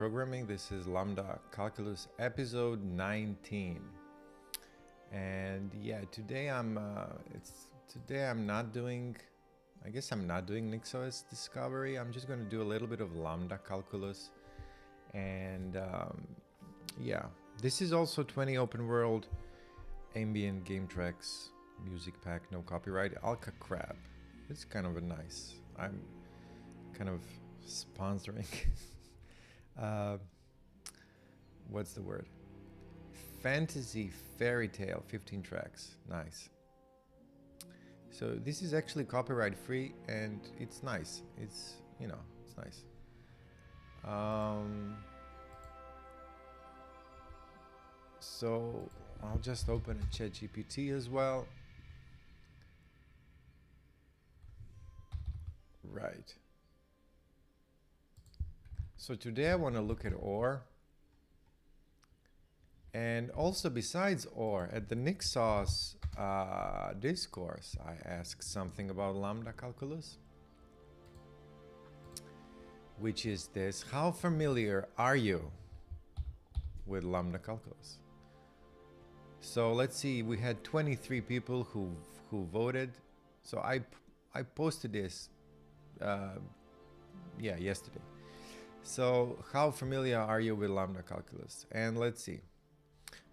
Programming. This is Lambda Calculus episode 19. And yeah, today I'm not doing, I guess I'm not doing NixOS discovery. I'm just going to do a little bit of Lambda Calculus. And yeah, this is also 20 open world ambient game tracks, music pack, no copyright, Alka Crab. It's kind of a nice, I'm kind of sponsoring what's the word? Fantasy fairy tale, 15 tracks. Nice. So this is actually copyright free and it's nice. It's, it's nice. So I'll just open a ChatGPT as well. Right. So today I want to look at OR. And also besides OR, at the NixOS discourse, I asked something about Lambda Calculus. Which is this: how familiar are you with Lambda Calculus? So let's see, we had 23 people who voted. So I posted this yesterday. So how familiar are you with Lambda Calculus? And let's see.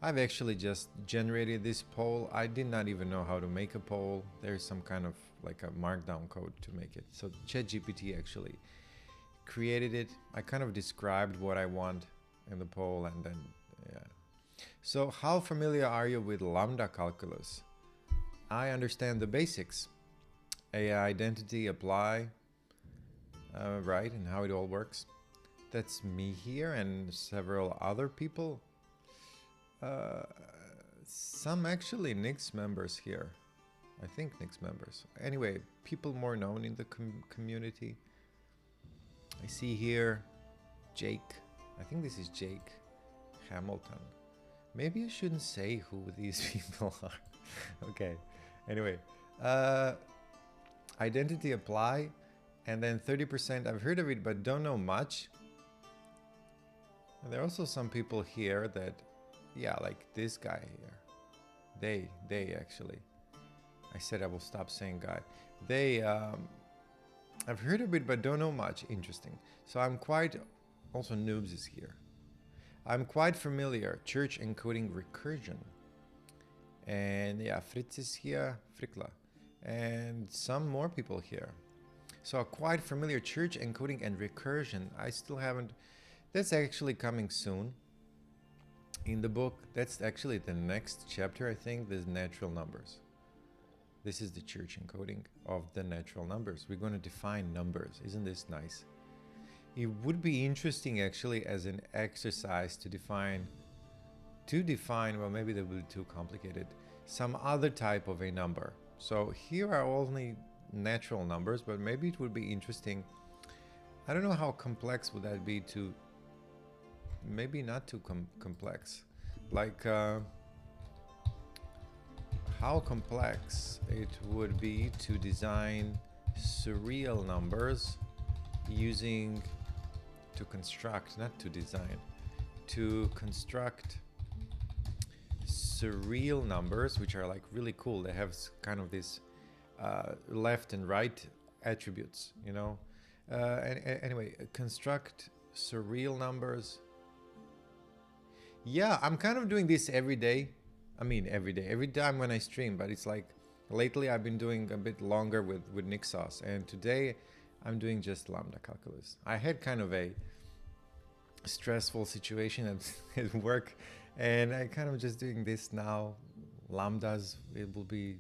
I've actually just generated this poll. I did not even know how to make a poll. There's some kind of like a markdown code to make it. So ChatGPT actually created it. I kind of described what I want in the poll and then, yeah. So how familiar are you with Lambda Calculus? I understand the basics. AI identity, apply, right, and how it all works. That's me here and several other people. Some actually Nix members here. I think Nix members. Anyway, people more known in the community. I see here Jake. I think this is Jake Hamilton. Maybe I shouldn't say who these people are. Okay. Anyway, identity apply, and then 30%. I've heard of it, but don't know much. And there are also some people here that, yeah, like this guy here. They actually. I said I will stop saying guy. They, I've heard of it, but don't know much. Interesting. So I'm quite, also Noobs is here. I'm quite familiar. Church encoding recursion. And yeah, Fritz is here, Frikla. And some more people here. So quite familiar church encoding and recursion. I still haven't, that's actually coming soon. In the book, that's actually the next chapter, I think, there's natural numbers. This is the church encoding of the natural numbers. We're going to define numbers. Isn't this nice? It would be interesting actually as an exercise to define, well, maybe that would be too complicated, some other type of a number. So here are only natural numbers, but maybe it would be interesting. I don't know how complex would that be to, maybe not too complex. Like how complex it would be to design surreal numbers using, to construct, not to design, to construct surreal numbers, which are like really cool. They have kind of this left and right attributes, you know. Anyway, construct surreal numbers. Yeah, I'm kind of doing this every day. I mean, every day, every time when I stream, but it's like lately I've been doing a bit longer with NixOS, and today I'm doing just Lambda Calculus. I had kind of a stressful situation at work, and I kind of just doing this now. Lambdas, it will be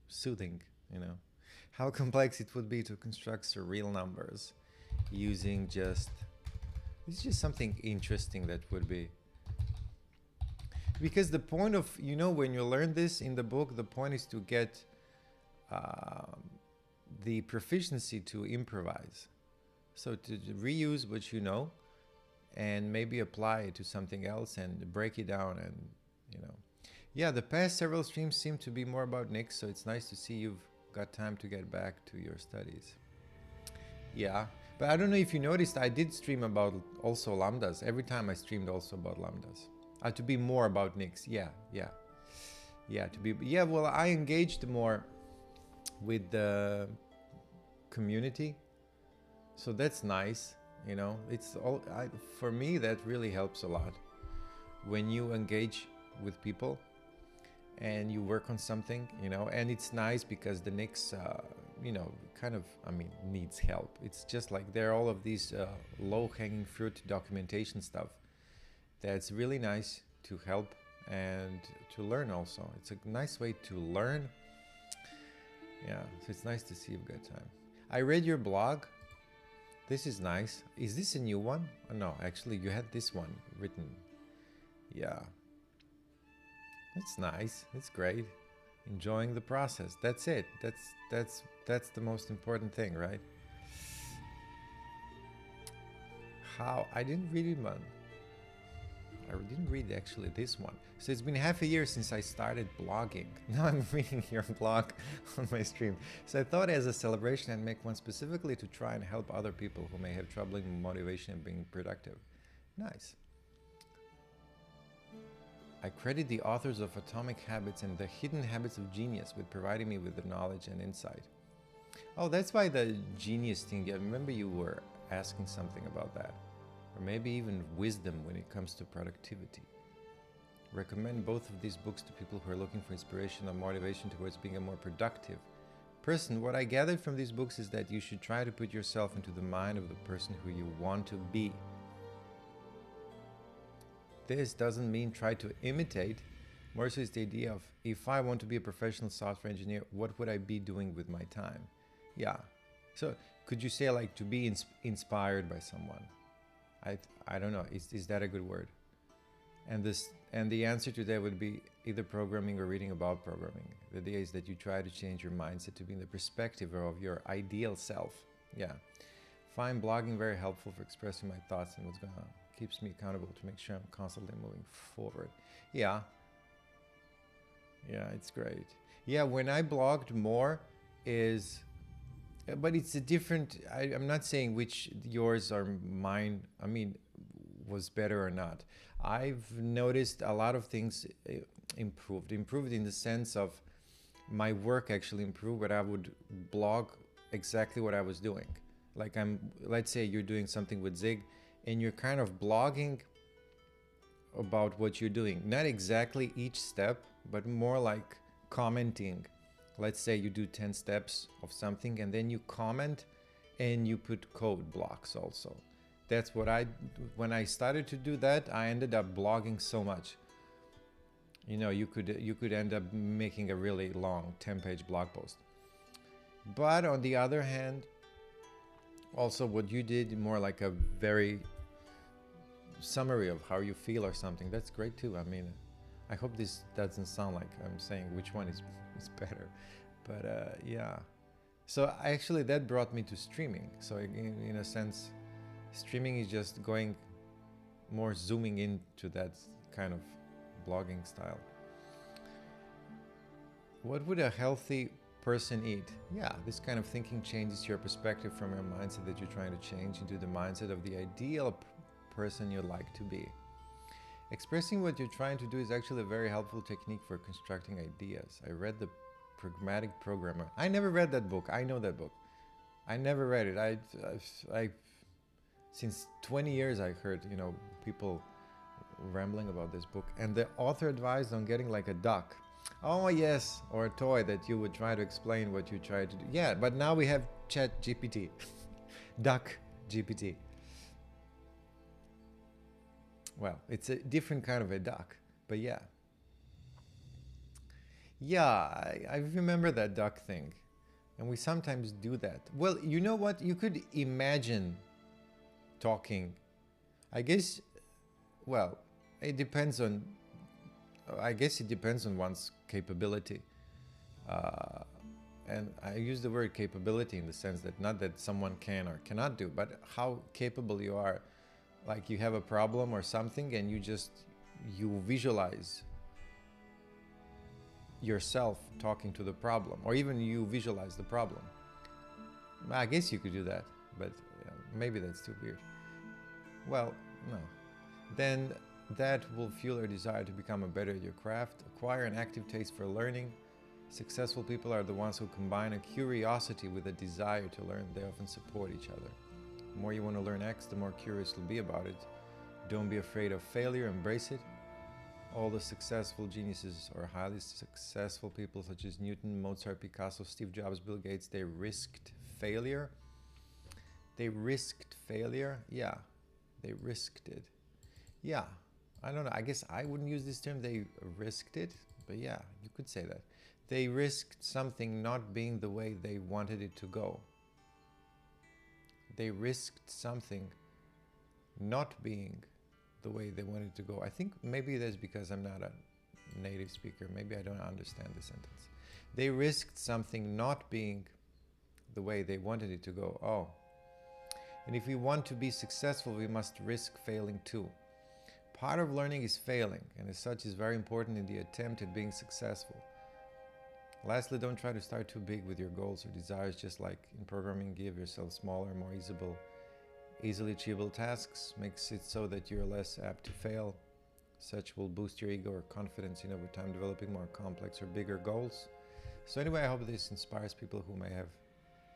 soothing, you know. How complex it would be to construct surreal numbers using just, it's just something interesting that would be. Because the point of, when you learn this in the book, the point is to get the proficiency to improvise. So to reuse what you know and maybe apply it to something else and break it down and, Yeah, the past several streams seem to be more about Nix, so it's nice to see you've got time to get back to your studies. Yeah, But I don't know if you noticed, I did stream about also lambdas. Every time I streamed also about lambdas. To be more about nicks. Yeah. Well, I engaged more with the community, so that's nice. You know, it's all for me. That really helps a lot when you engage with people and you work on something, you know. And it's nice because the nicks, you know, kind of, I mean, needs help. It's just like there are all of these low-hanging fruit documentation stuff that's really nice to help and to learn also. It's a nice way to learn. Yeah, so it's nice to see you've got time. I read your blog. This is nice. Is this a new one? Oh, no, actually you had this one written. Yeah. It's nice. It's great. Enjoying the process. That's it. That's the most important thing, right? How? I didn't read it, man. I didn't read actually this one. So it's been half a year since I started blogging. Now I'm reading your blog on my stream. So I thought as a celebration I'd make one specifically to try and help other people who may have trouble in motivation and being productive. Nice. I credit the authors of Atomic Habits and The Hidden Habits of Genius with providing me with the knowledge and insight. Oh, that's why the genius thing, I remember you were asking something about that. Or maybe even wisdom when it comes to productivity. Recommend both of these books to people who are looking for inspiration and motivation towards being a more productive person. What I gathered from these books is that you should try to put yourself into the mind of the person who you want to be. This doesn't mean try to imitate. More so is the idea of, if I want to be a professional software engineer, what would I be doing with my time? Yeah. So could you say like to be inspired by someone? I don't know. Is that a good word? And the answer to that would be either programming or reading about programming. The idea is that you try to change your mindset to be in the perspective of your ideal self. Yeah. Find blogging very helpful for expressing my thoughts and what's going on. Keeps me accountable to make sure I'm constantly moving forward. Yeah. Yeah, it's great. Yeah, when I blogged more but it's a different, I'm not saying which yours or mine, I mean, was better or not. I've noticed a lot of things improved in the sense of my work actually improved, but I would blog exactly what I was doing. Like let's say you're doing something with Zig and you're kind of blogging about what you're doing. Not exactly each step, but more like commenting. Let's say you do 10 steps of something and then you comment and you put code blocks also. That's what when I started to do that, I ended up blogging so much. You know, you could end up making a really long 10-page blog post. But on the other hand, also what you did more like a very summary of how you feel or something. That's great too. I mean, I hope this doesn't sound like I'm saying which one is better, but yeah. So actually that brought me to streaming. So in a sense, streaming is just going more zooming into that kind of blogging style. What would a healthy person eat? Yeah, this kind of thinking changes your perspective from your mindset that you're trying to change into the mindset of the ideal person you'd like to be. Expressing what you're trying to do is actually a very helpful technique for constructing ideas. I read The Pragmatic Programmer. I never read that book. I know that book. I never read it. I since 20 years I heard, you know, people rambling about this book, and the author advised on getting like a duck. Oh yes, or a toy that you would try to explain what you tried to do. Yeah, but now we have Chat GPT, Duck GPT. Well, it's a different kind of a duck, but yeah. Yeah, I remember that duck thing. And we sometimes do that. Well, you know what? You could imagine talking. I guess, well, it depends on, I guess it depends on one's capability. And I use the word capability in the sense that not that someone can or cannot do, but how capable you are. Like you have a problem or something and you visualize yourself talking to the problem, or even you visualize the problem. I guess you could do that, but maybe that's too weird. Well, no. Then that will fuel your desire to become a better at your craft, acquire an active taste for learning. Successful people are the ones who combine a curiosity with a desire to learn. They often support each other. The more you want to learn X, the more curious you'll be about it. Don't be afraid of failure, embrace it. All the successful geniuses or highly successful people such as Newton, Mozart, Picasso, Steve Jobs, Bill Gates, they risked failure. They risked failure? Yeah, they risked it. Yeah, I don't know. I guess I wouldn't use this term, they risked it, but yeah, you could say that. They risked something not being the way they wanted it to go. They risked something not being the way they wanted it to go. I think maybe that's because I'm not a native speaker. Maybe I don't understand the sentence. They risked something not being the way they wanted it to go. Oh. And if we want to be successful, we must risk failing too. Part of learning is failing, and as such is very important in the attempt at being successful. Lastly, don't try to start too big with your goals or desires. Just like in programming, give yourself smaller, more easily achievable tasks. Makes it so that you're less apt to fail. Such will boost your ego or confidence in over time developing more complex or bigger goals. So anyway, I hope this inspires people who may have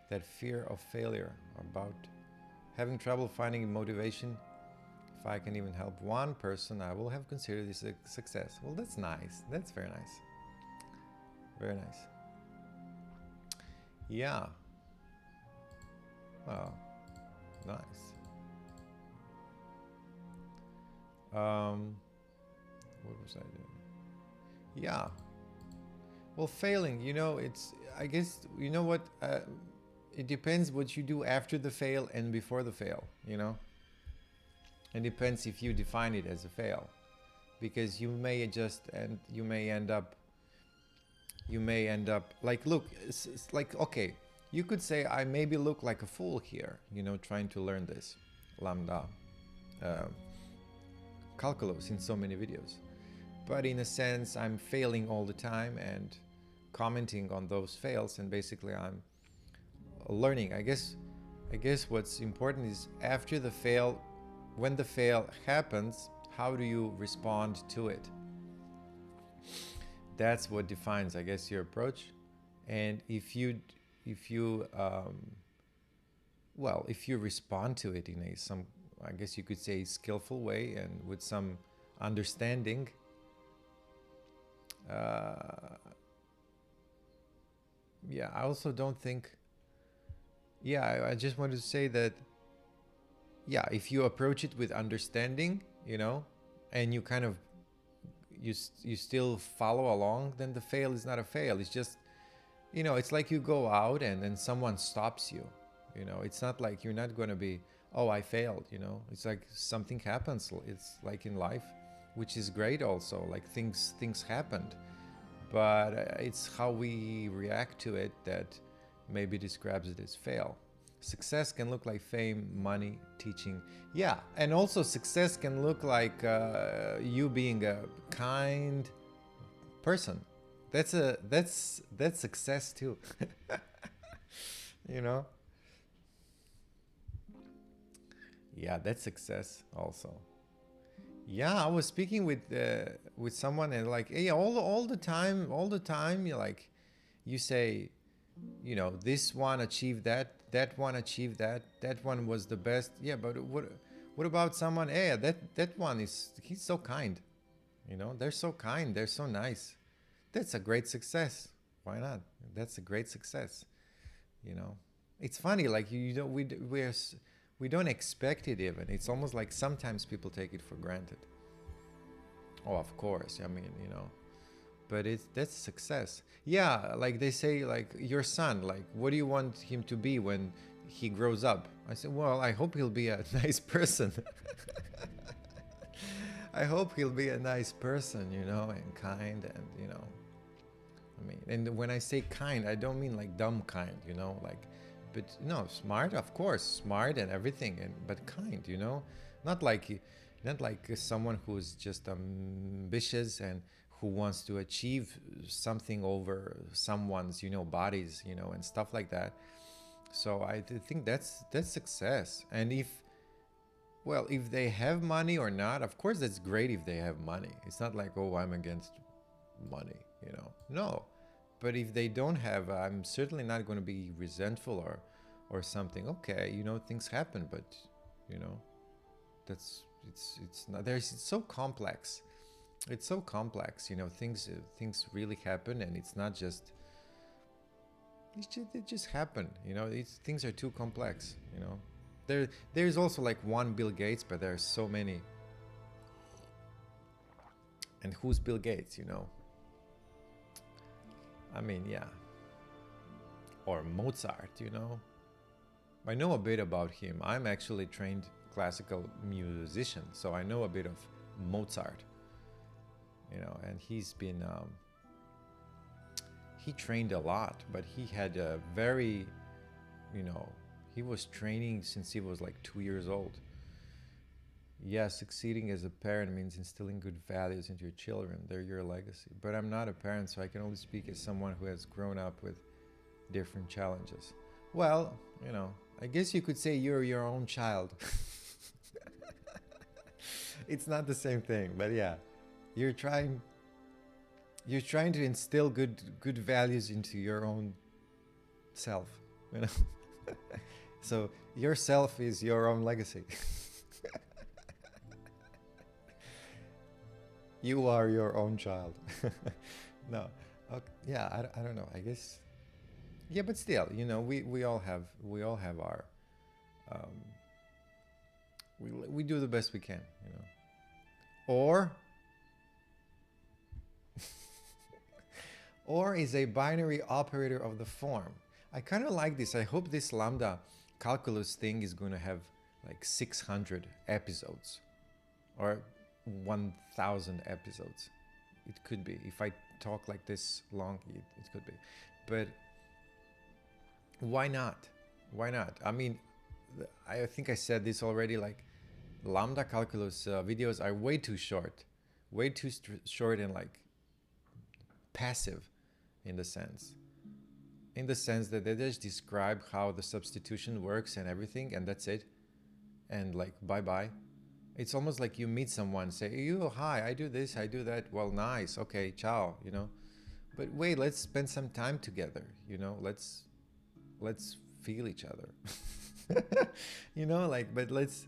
that fear of failure, about having trouble finding motivation. If I can even help one person, I will have considered this a success. Well, that's nice. That's very nice. Very nice. Yeah. Well, nice. What was I doing? Yeah. Well, failing, it's, I guess, you know what? It depends what you do after the fail and before the fail, It depends if you define it as a fail. Because you may end up like, look, it's like, okay, you could say I maybe look like a fool here, trying to learn this Lambda Calculus in so many videos. But in a sense, I'm failing all the time and commenting on those fails, and basically I'm learning. I guess what's important is after the fail, when the fail happens, how do you respond to it? That's what defines, I guess, your approach. And if you respond to it in some, I guess you could say, skillful way and with some understanding, I also don't think, I just wanted to say that, if you approach it with understanding, and you kind of, you still follow along, then the fail is not a fail. It's just, it's like you go out and then someone stops you. It's not like you're not going to be, oh, I failed, It's like something happens. It's like in life, which is great also, like things happened. But it's how we react to it that maybe describes it as fail. Success can look like fame, money, teaching. Yeah, and also success can look like you being a kind person. That's success too. Yeah, that's success also. Yeah, I was speaking with someone, and like, hey, all the time, you say, this one achieved that one achieved that one was the best. Yeah, but what about someone? Hey, that one he's so kind. They're so kind. They're so nice. That's a great success. Why not? That's a great success. It's funny. Like we don't expect it even. It's almost like sometimes people take it for granted. Oh, of course. I mean, but that's success. Yeah, like they say, like your son, like what do you want him to be when he grows up? I said, well, I hope he'll be a nice person. I hope he'll be a nice person, and kind, and I mean, and when I say kind, I don't mean like dumb kind, like, but no, smart, of course, smart and everything, but kind, not like someone who's just ambitious and who wants to achieve something over someone's, bodies, and stuff like that. So I think that's success. And if, well, if they have money or not, of course that's great if they have money. It's not like, oh, I'm against money, you know. No. But if they don't have, I'm certainly not going to be resentful or something. Okay, you know, things happen, but you know, that's it's not there's it's so complex. It's so complex, you know, things really happen, and it's not just it just happen, you know. Things are too complex, you know. There's also like one Bill Gates, but there are so many. And who's Bill Gates, you know? I mean, yeah. Or Mozart, you know? I know a bit about him. I'm actually trained classical musician, so I know a bit of Mozart, you know. And he's been he trained a lot, but he had a very, you know, he was training since he was like 2 years old. Yeah, succeeding as a parent means instilling good values into your children. They're your legacy. But I'm not a parent, so I can only speak as someone who has grown up with different challenges. Well, you know, I guess you could say you're your own child. It's not the same thing, but yeah, you're trying to instill good values into your own self, you know. So your self is your own legacy. You are your own child. No, okay. Yeah, I don't know, I guess. Yeah, but still, you know, we all have our um, we do the best we can, you know. Or or is a binary operator of the form. I kind of like this. I hope this Lambda Calculus thing is going to have like 600 episodes or 1,000 episodes. It could be. If I talk like this long, it could be. But why not? Why not? I mean, I think I said this already, like Lambda Calculus videos are way too short. Way too short and like passive in the sense that they just describe how the substitution works and everything, and that's it. And like, bye bye. It's almost like you meet someone, say, you, hi, I do this, I do that. Well, nice, okay, ciao, you know. But wait, let's spend some time together, you know. Let's feel each other. You know, like, but let's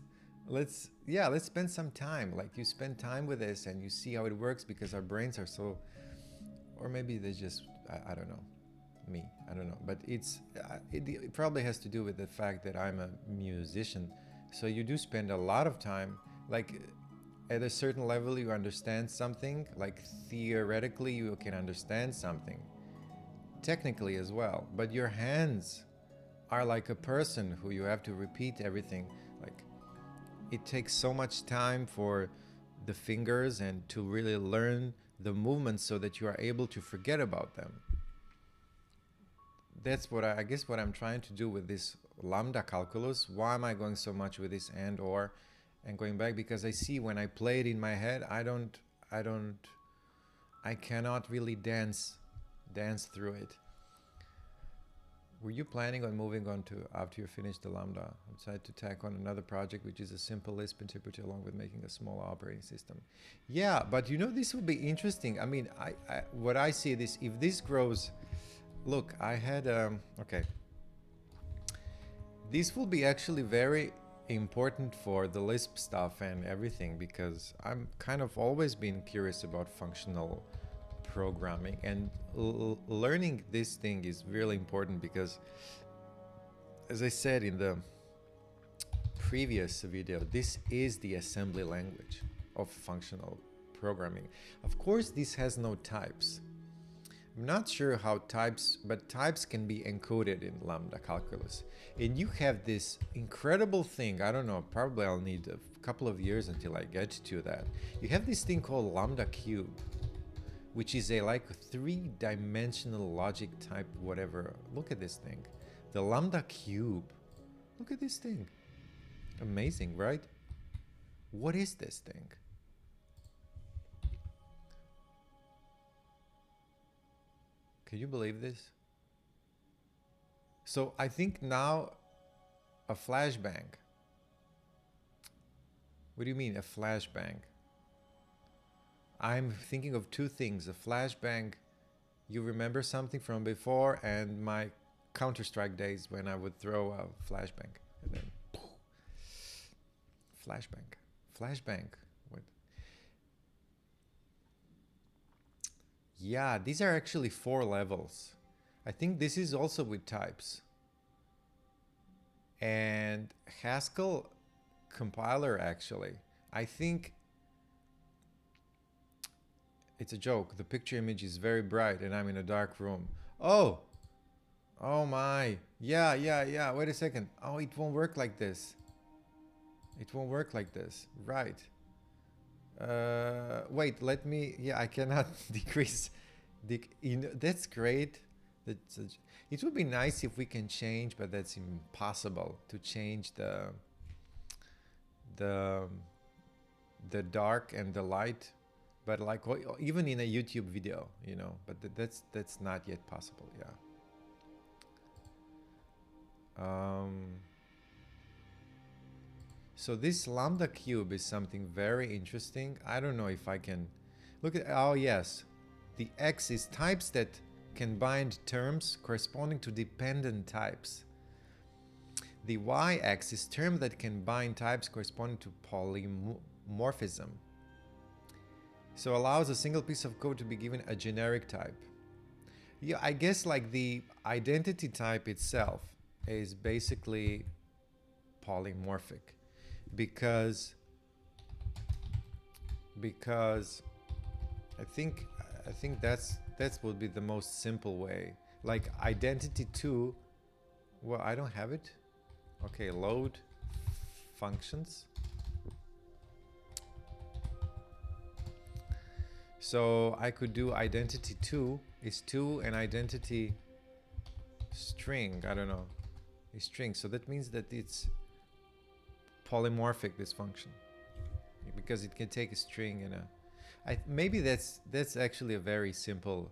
spend some time. Like, you spend time with this and you see how it works, because our brains are so, or maybe they just, I don't know, me, I don't know. But it probably has to do with the fact that I'm a musician. So you do spend a lot of time, like at a certain level you understand something, like theoretically you can understand something, technically as well, but your hands are like a person who you have to repeat everything. Like, it takes so much time for the fingers and to really learn the movements so that you are able to forget about them. That's what I guess what I'm trying to do with this Lambda Calculus. Why am I going so much with this and or and going back? Because I see when I play it in my head, I cannot really dance through it. Were you planning on moving on to, after you finish the Lambda, I decided to tack on another project, which is a simple Lisp interpreter along with making a small operating system? Yeah, but you know, this would be interesting. I mean, what I see this, if this grows, look, I had, okay. This will be actually very important for the Lisp stuff and everything, because I'm kind of always been curious about functional programming, and learning this thing is really important, because as I said in the previous video, this is the assembly language of functional programming. Of course, this has no types. I'm not sure how types, but types can be encoded in Lambda Calculus. And you have this incredible thing, I don't know, probably I'll need a couple of years until I get to that. You have this thing called Lambda Cube, which is a like 3-dimensional logic type whatever. Look at this thing. The Lambda Cube. Look at this thing. Amazing, right? What is this thing? Can you believe this? So I think now a flashbang. What do you mean a flashbang? I'm thinking of two things. A flashbang, you remember something from before, and my Counter-Strike days when I would throw a flashbang. And then flashbang. Flashbang. What? Yeah, these are actually 4 levels. I think this is also with types. And Haskell compiler, actually, I think it's a joke. The picture image is very bright and I'm in a dark room. Oh my. Yeah. Wait a second. Oh, it won't work like this. It won't work like this. Right. Wait, let me, yeah, I cannot decrease. You know, that's great. It would be nice if we can change, but that's impossible to change the dark and the light. But like even in a YouTube video, you know, but that's not yet possible. Yeah. So this lambda cube is something very interesting. I don't know if I can look at. Oh yes, the X is types that can bind terms corresponding to dependent types. The Y-X is term that can bind types corresponding to polymorphism. So allows a single piece of code to be given a generic type. Yeah, I guess like the identity type itself is basically polymorphic because I think that would be the most simple way. Like identity 2, well, I don't have it. Okay, load functions. So I could do identity 2 is 2 and identity string, I don't know, is string. So that means that it's polymorphic, this function, because it can take a string and maybe that's actually a very simple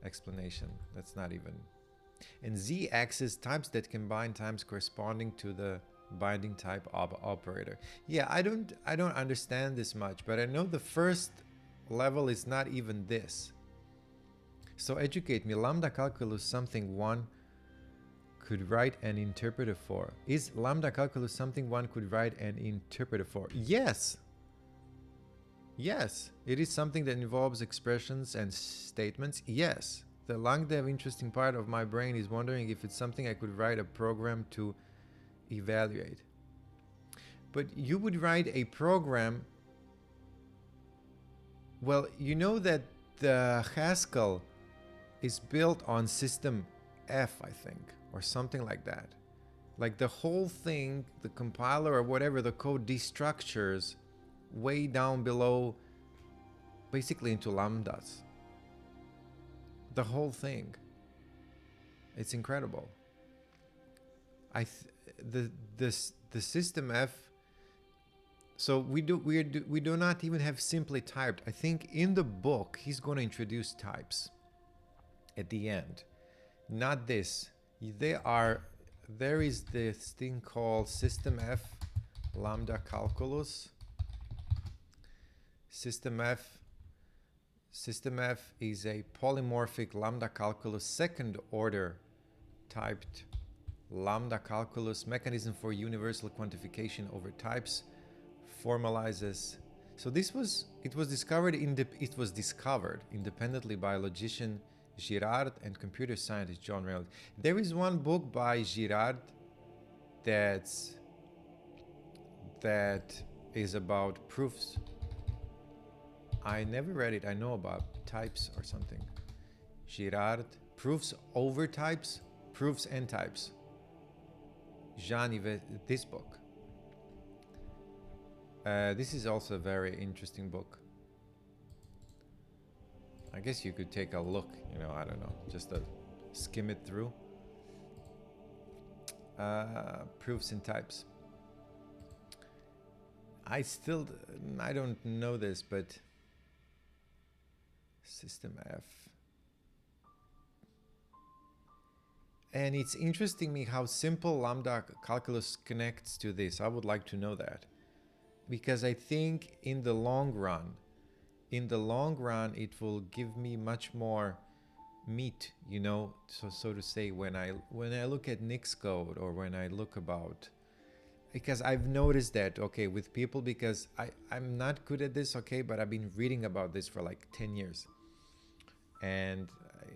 explanation. That's not even. And Z-axis types that can bind times corresponding to the binding type operator. Yeah, I don't understand this much, but I know the first level is not even this. So educate me. Lambda calculus something one could write an interpreter for. Is lambda calculus something one could write an interpreter for? Yes. Yes, it is something that involves expressions and statements. Yes. The long dev interesting part of my brain is wondering if it's something I could write a program to evaluate. But you would write a program. Well, you know that the Haskell is built on system F, I think, or something like that. Like the whole thing, the compiler or whatever, the code destructures way down below, basically into lambdas. The whole thing. It's incredible. The system F. So we do not even have simply typed. I think in the book he's going to introduce types at the end. Not this. There is this thing called system F lambda calculus. System F is a polymorphic lambda calculus second order typed lambda calculus mechanism for universal quantification over types. Formalizes. So it was discovered independently by logician Girard and computer scientist John Reynolds. There is one book by Girard that is about proofs. I never read it. I know about types or something. Girard, proofs over types, proofs and types. Jean-Yves, this book. This is also a very interesting book. I guess you could take a look, you know, I don't know, just to skim it through. Proofs and types. I don't know this, but system F. And it's interesting me how simple lambda calculus connects to this. I would like to know that. Because I think in the long run, it will give me much more meat, you know, so to say, when I look at Nick's code, or when I look about, because I've noticed that, okay, with people, because I'm not good at this, okay, but I've been reading about this for like 10 years. And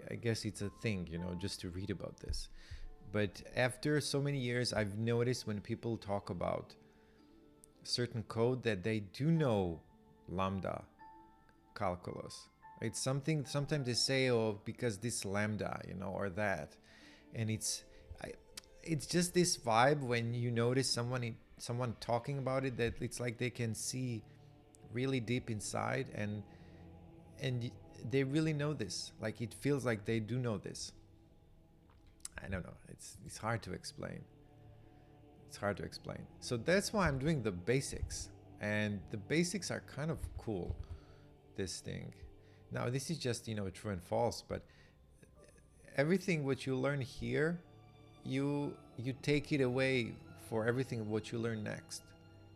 I guess it's a thing, you know, just to read about this. But after so many years, I've noticed when people talk about certain code that they do know lambda calculus. It's something, sometimes they say, oh, because this lambda, you know, or that. And it's just this vibe when you notice someone talking about it, that it's like they can see really deep inside, and they really know this. Like, it feels like they do know this. I don't know. It's hard to explain. It's hard to explain. So that's why I'm doing the basics, and the basics are kind of cool. This thing. Now this is just, you know, true and false, but everything what you learn here, you take it away for everything what you learn next.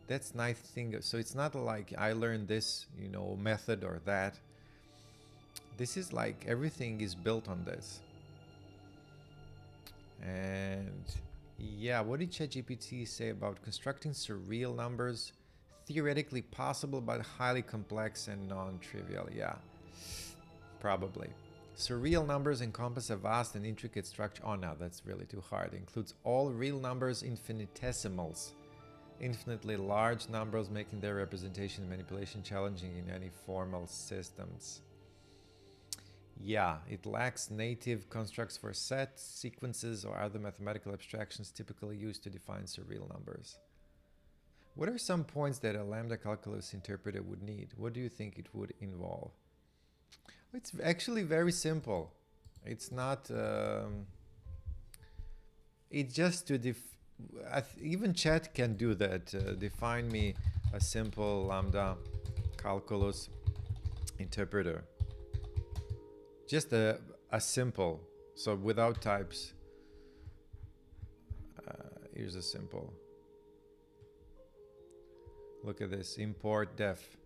That's nice thing. So it's not like I learned this, you know, method or that. This is like everything is built on this. And yeah, what did ChatGPT say about constructing surreal numbers? Theoretically possible, but highly complex and non-trivial. Yeah, probably. Surreal numbers encompass a vast and intricate structure. Oh no, that's really too hard. It includes all real numbers, infinitesimals, infinitely large numbers, making their representation and manipulation challenging in any formal systems. Yeah, it lacks native constructs for sets, sequences, or other mathematical abstractions typically used to define surreal numbers. What are some points that a lambda calculus interpreter would need? What do you think it would involve? It's actually very simple. It's not... it's just to... even chat can do that. Define me a simple lambda calculus interpreter. Just a simple. So without types. Here's a simple. Look at this, import def.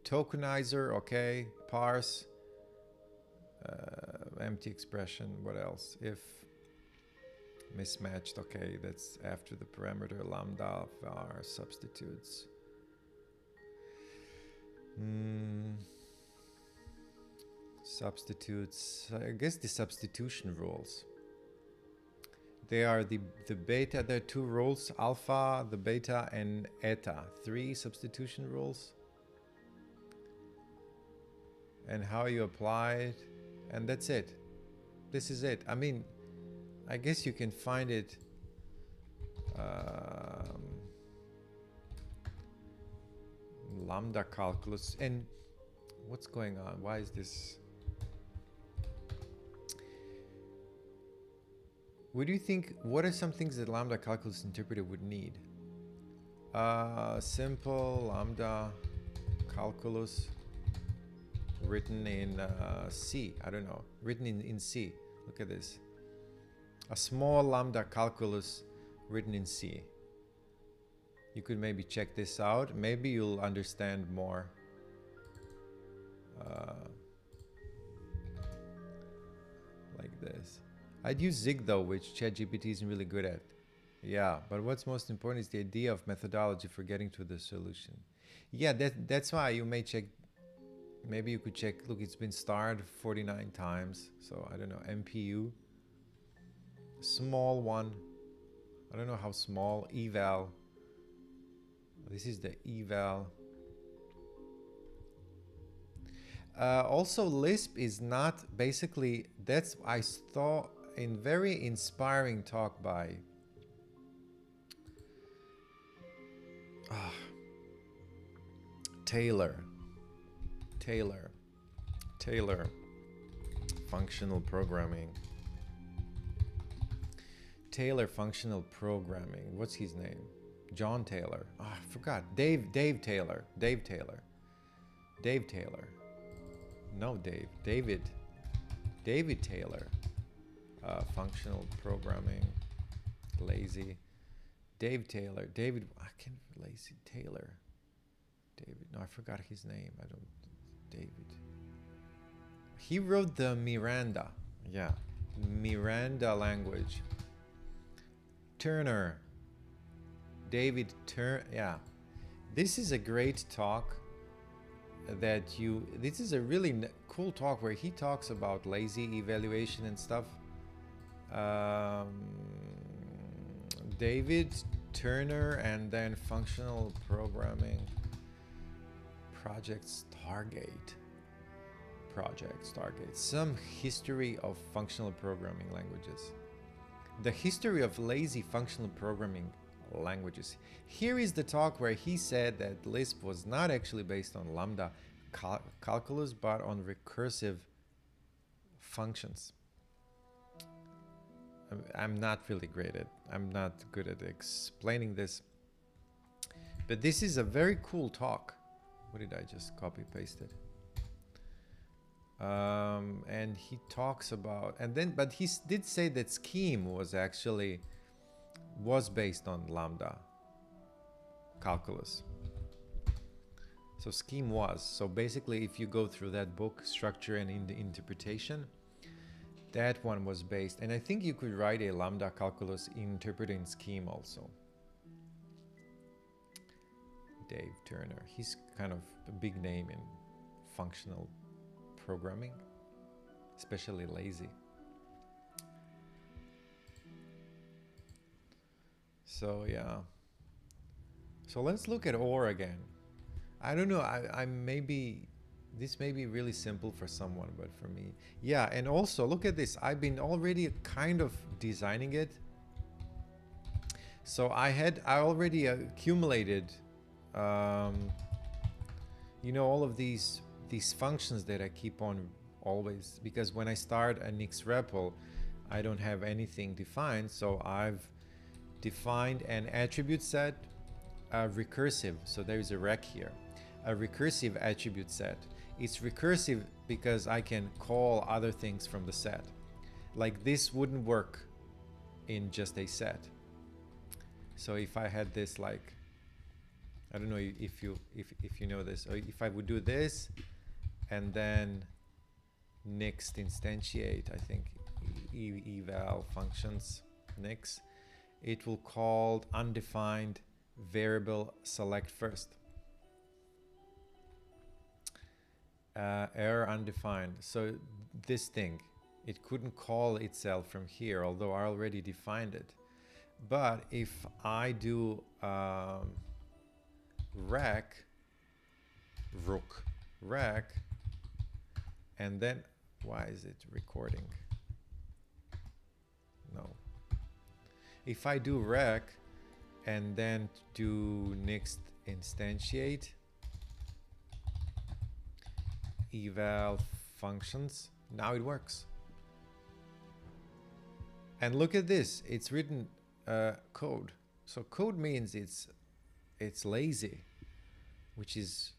Tokenizer, okay. Parse. Empty expression, what else? If mismatched, okay, that's after the parameter lambda var substitutes. Substitutes, I guess the substitution rules. They are the beta, there are two rules, alpha, the beta, and eta. 3 substitution rules. And how you apply it. And that's it. This is it. I mean, I guess you can find it. Lambda calculus. And what's going on? Why is this? What do you think? What are some things that lambda calculus interpreter would need? Simple lambda calculus written in C. I don't know. Written in C. Look at this. A small lambda calculus written in C. You could maybe check this out. Maybe you'll understand more. Like this. I'd use Zig though, which ChatGPT isn't really good at. Yeah, but what's most important is the idea of methodology for getting to the solution. Yeah, that's why you may check. Maybe you could check. Look, it's been starred 49 times. So I don't know. MPU. Small one. I don't know how small. Eval. This is the eval. Also, Lisp is not basically. That's I saw in very inspiring talk by Taylor, functional programming. Taylor functional programming. What's his name? John Taylor. Oh, I forgot. Dave Taylor. No, David. David Taylor, functional programming, lazy. Dave Taylor, David, I can't, lazy Taylor. David, no, I forgot his name. I don't, David. He wrote the Miranda, yeah, Miranda language. Turner, David Turner, yeah. This is a great talk that you, this is a really cool talk where he talks about lazy evaluation and stuff. David Turner, and then functional programming, Project Stargate, some history of functional programming languages, the history of lazy functional programming languages. Here is the talk where he said that Lisp was not actually based on Lambda Calculus, but on recursive functions. I'm not really great at, I'm not good at explaining this, but this is a very cool talk. What did I just copy pasted? And he talks about, and then, but he did say that Scheme was actually, was based on Lambda Calculus. So Scheme was, so basically if you go through that book, Structure and Interpretation, that one was based, and I think you could write a Lambda Calculus interpreting Scheme also. Dave Turner, he's kind of a big name in functional programming, especially lazy. So yeah, so let's look at OR again. I don't know, I maybe, this may be really simple for someone, but for me, yeah. And also look at this, I've been already kind of designing it. So I already accumulated, you know, all of these functions that I keep on always, because when I start a Nix REPL, I don't have anything defined. So I've defined an attribute set, a recursive. So there's a rec here, a recursive attribute set. It's recursive because I can call other things from the set. Like this wouldn't work in just a set. So if I had this, like, I don't know if you know this, or if I would do this and then next instantiate, I think eval functions next, it will call undefined variable select first. Error undefined. So this thing, it couldn't call itself from here, although I already defined it. But if I do rec, and then, why is it recording? No. If I do rec and then do next instantiate eval functions, now it works. And look at this, it's written code. So code means it's lazy, which is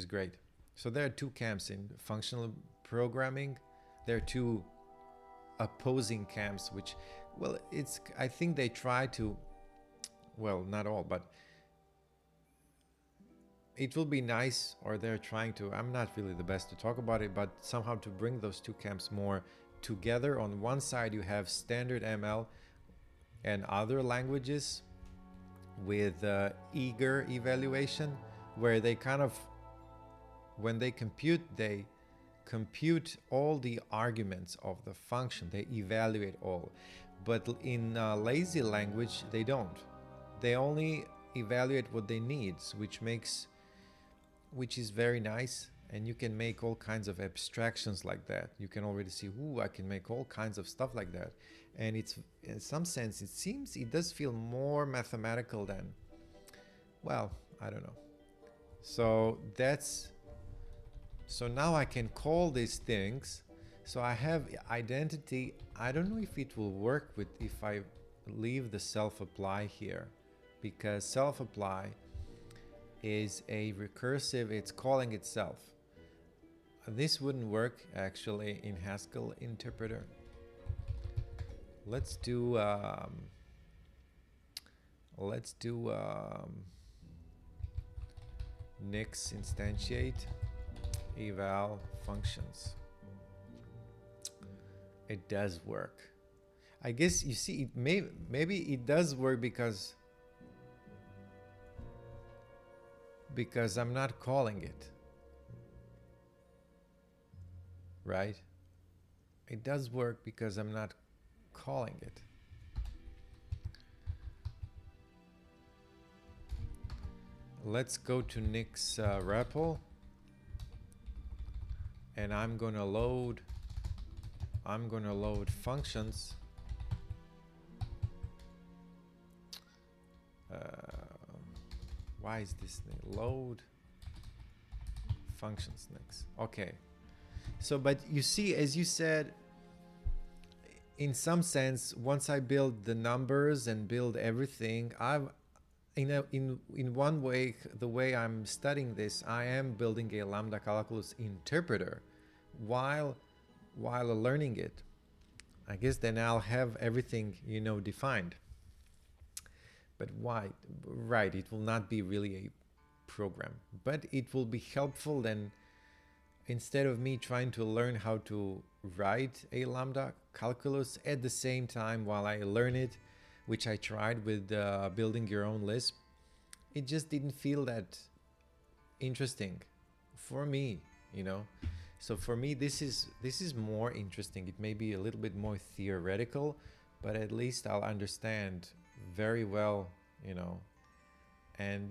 great. So there are two camps in functional programming. There are two opposing camps, which, well, I think they try to, well, not all, but it will be nice, or they're trying to, I'm not really the best to talk about it, but somehow to bring those two camps more together. On one side you have standard ML and other languages with eager evaluation, where they kind of, when they compute all the arguments of the function, they evaluate all. But in lazy language, they don't. They only evaluate what they need, which is very nice. And you can make all kinds of abstractions like that. You can already see, I can make all kinds of stuff like that. And it's, in some sense, it does feel more mathematical than, well, I don't know. So now I can call these things. So I have identity. I don't know if it will work if I leave the self-apply here, because self-apply is a recursive, it's calling itself. this wouldn't work actually in Haskell interpreter. Let's do nix instantiate eval functions. It does work. I guess you see it maybe it does work because I'm not calling it. Right? It does work because I'm not calling it. Let's go to nix REPL, and I'm gonna load functions. Why is this thing load functions nix? Okay. So, but you see, as you said, in some sense, once I build the numbers and build everything, in one way, the way I'm studying this, I am building a Lambda Calculus interpreter while learning it. I guess then I'll have everything, defined. But why? Right, it will not be really a program, but it will be helpful then. Instead of me trying to learn how to write a Lambda Calculus at the same time while I learn it, which I tried with building your own Lisp, it just didn't feel that interesting for me, So for me, this is more interesting. It may be a little bit more theoretical, but at least I'll understand very well, and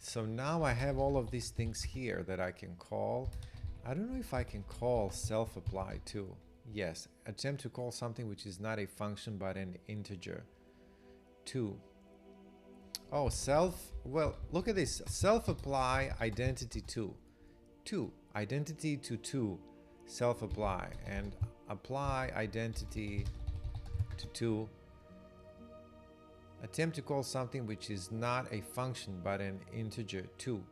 So now I have all of these things here that I can call. I don't know if I can call self-apply too. Yes, attempt to call something which is not a function but an integer. 2. Oh, well, look at this. Self-apply identity 2. 2. Identity to 2. Self-apply. And apply identity to 2. Attempt to call something which is not a function but an integer 2.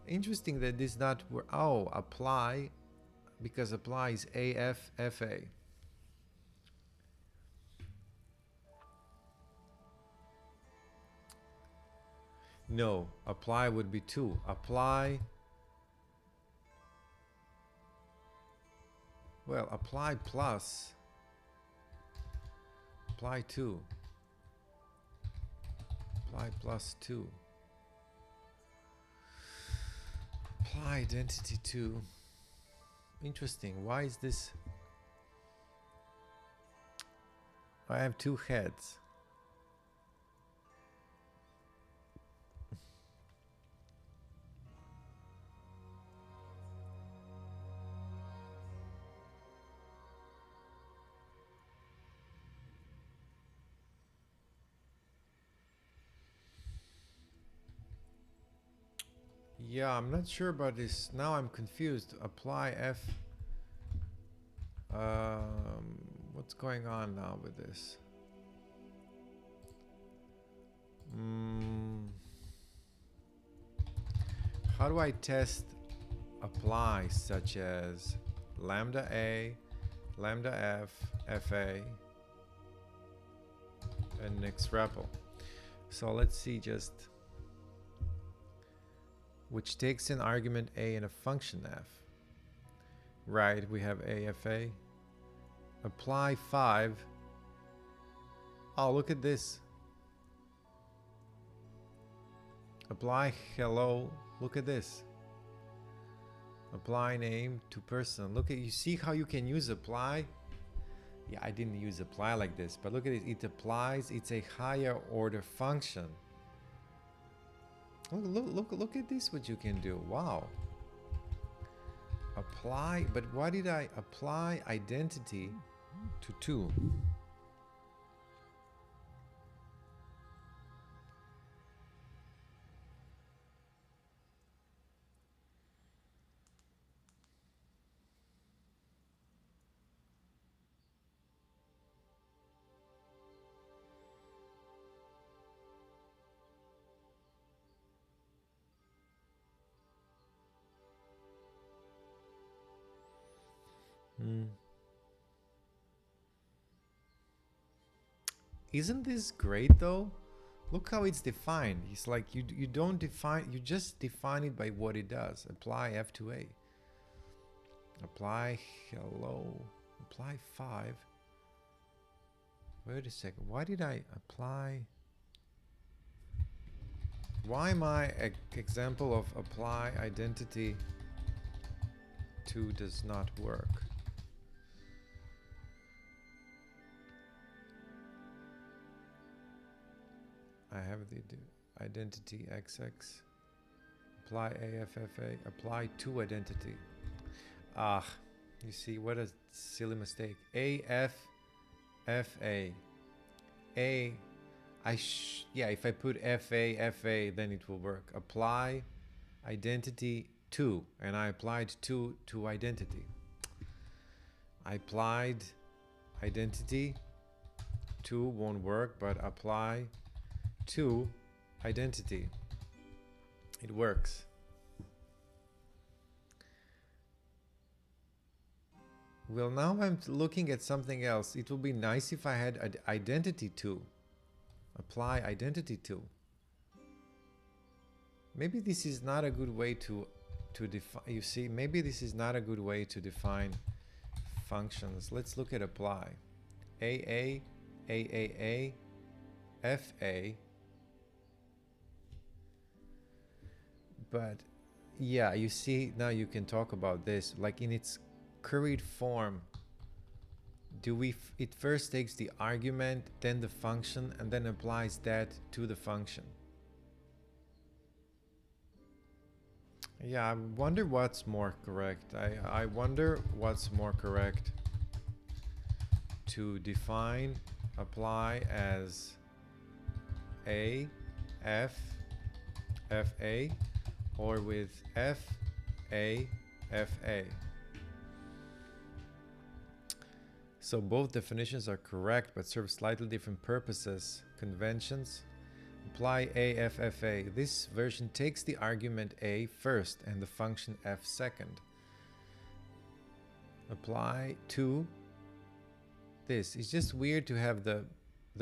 Interesting that this not apply, because apply is AFFA. No, apply would be 2. Apply, well, apply plus, apply 2. Apply plus 2. Apply identity 2. Interesting. Why is this? I have 2 heads. Yeah, I'm not sure about this. Now I'm confused. Apply F. What's going on now with this? How do I test apply, such as lambda A, lambda F, FA, and nix REPL? So let's see just, which takes an argument A and a function F. Right, we have AFA. Apply 5. Oh, look at this. Apply hello. Look at this. Apply name to person. Look at, you see how you can use apply? Yeah, I didn't use apply like this, but look at it. It applies. It's a higher order function. Look at this, what you can do. Wow. Apply, but why did I apply identity to 2? Isn't this great though? Look how it's defined. It's like you don't define, you just define it by what it does. Apply F to A. Apply hello. Apply 5. Wait a second. Why did I apply? Why my example of apply identity to does not work? I have the identity XX. Apply AFFA. Apply to identity. Ah, you see, what a silly mistake. AFFA. Yeah, if I put FA, then it will work. Apply identity to, and I applied to identity. I applied identity to won't work, but apply to identity. It works. Well, now I'm looking at something else. It would be nice if I had identity to. Apply identity to. Maybe this is not a good way to define. You see, maybe this is not a good way to define functions. Let's look at apply. AA, AAA, FA. But yeah, you see, now you can talk about this like in its curried form. It first takes the argument, then the function, and then applies that to the function. Yeah, I wonder what's more correct. I wonder what's more correct, to define apply as A, F, FA, or with F, A, FA. So both definitions are correct, but serve slightly different purposes. Conventions. Apply AFFA. This version takes the argument A first and the function F second. Apply to this. It's just weird to have the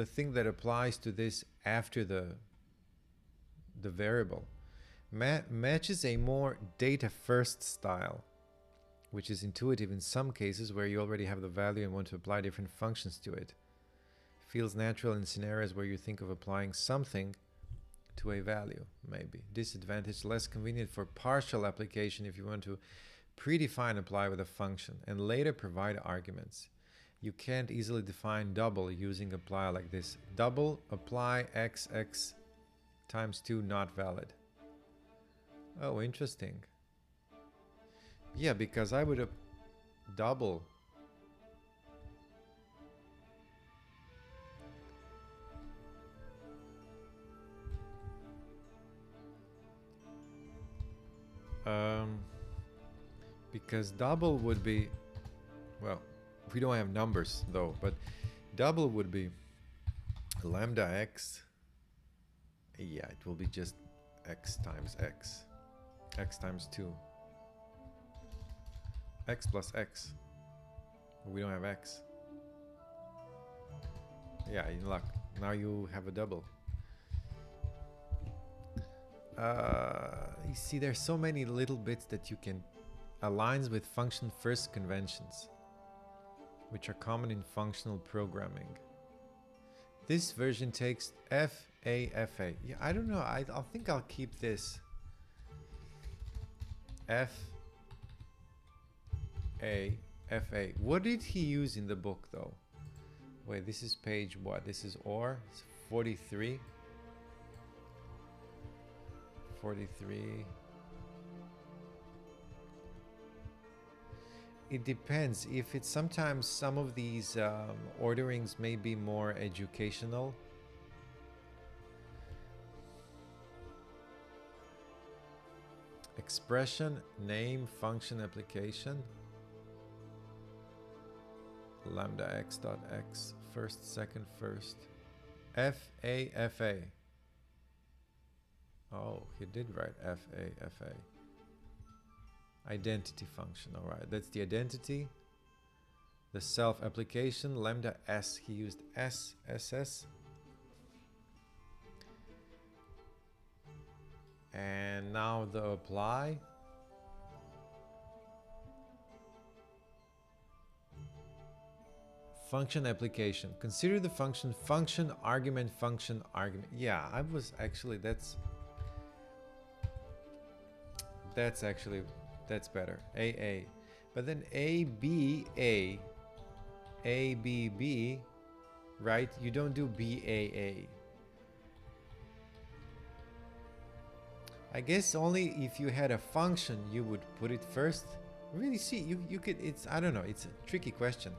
thing that applies to this after the variable. Matches a more data first style, which is intuitive in some cases where you already have the value and want to apply different functions to it. Feels natural in scenarios where you think of applying something to a value, maybe. Disadvantage, less convenient for partial application if you want to predefine apply with a function and later provide arguments. You can't easily define double using apply like this. Double apply XX times 2 not valid. Oh, interesting. Yeah, because I would have double. Because double would be, well, we don't have numbers though, but double would be lambda x. Yeah, it will be just x times x. X times 2. X plus x. We don't have x. Yeah, in luck. Now you have a double. You see, there's so many little bits that you can aligns with function first conventions, which are common in functional programming. This version takes FAFA. Yeah, I don't know. I think I'll keep this. FA. What did he use in the book though? Wait, this is page what? This is OR? It's 43. 43. It depends. If it's sometimes some of these orderings may be more educational. Expression, name, function, application. Lambda x dot x, first, second, first. FAFA. Oh, he did write FAFA. Identity function, all right. That's the identity. the self application, lambda s, he used SSS. And now the apply. Function application. Consider the function function argument function argument. Yeah, I was actually that's actually better. AA. But then ABA, ABB, right? You don't do BAA. I guess only if you had a function you would put it first. Really, see, you could, it's, I don't know, it's a tricky question.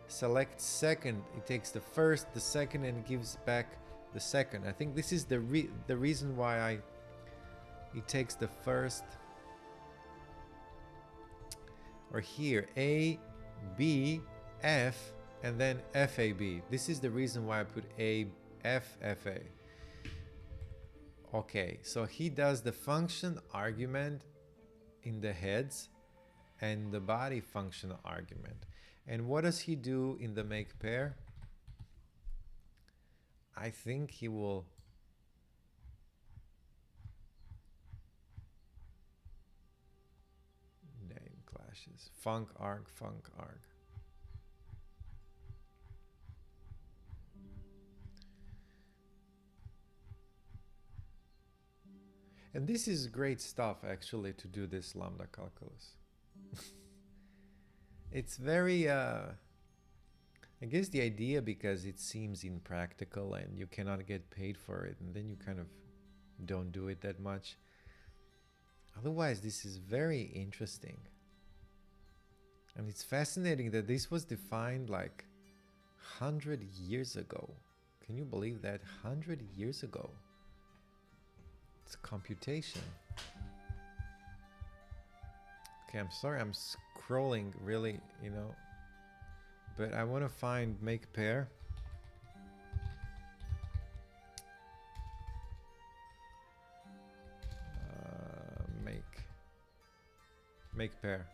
Select second, it takes the first, the second, and gives back the second. I think this is the reason why it takes the first. Or here, A, B, F, and then FAB. This is the reason why I put A, F, FA. Okay, so he does the function argument in the heads and the body function argument. And what does he do in the make pair? I think he will name clashes. Func arg, func arg. And this is great stuff, actually, to do this lambda calculus. It's very, I guess the idea, because it seems impractical and you cannot get paid for it, and then you kind of don't do it that much. Otherwise, this is very interesting. And it's fascinating that this was defined like 100 years ago. Can you believe that? 100 years ago. It's computation. Okay, I'm sorry, I'm scrolling really, you know, but I want to find make pair. Make pair.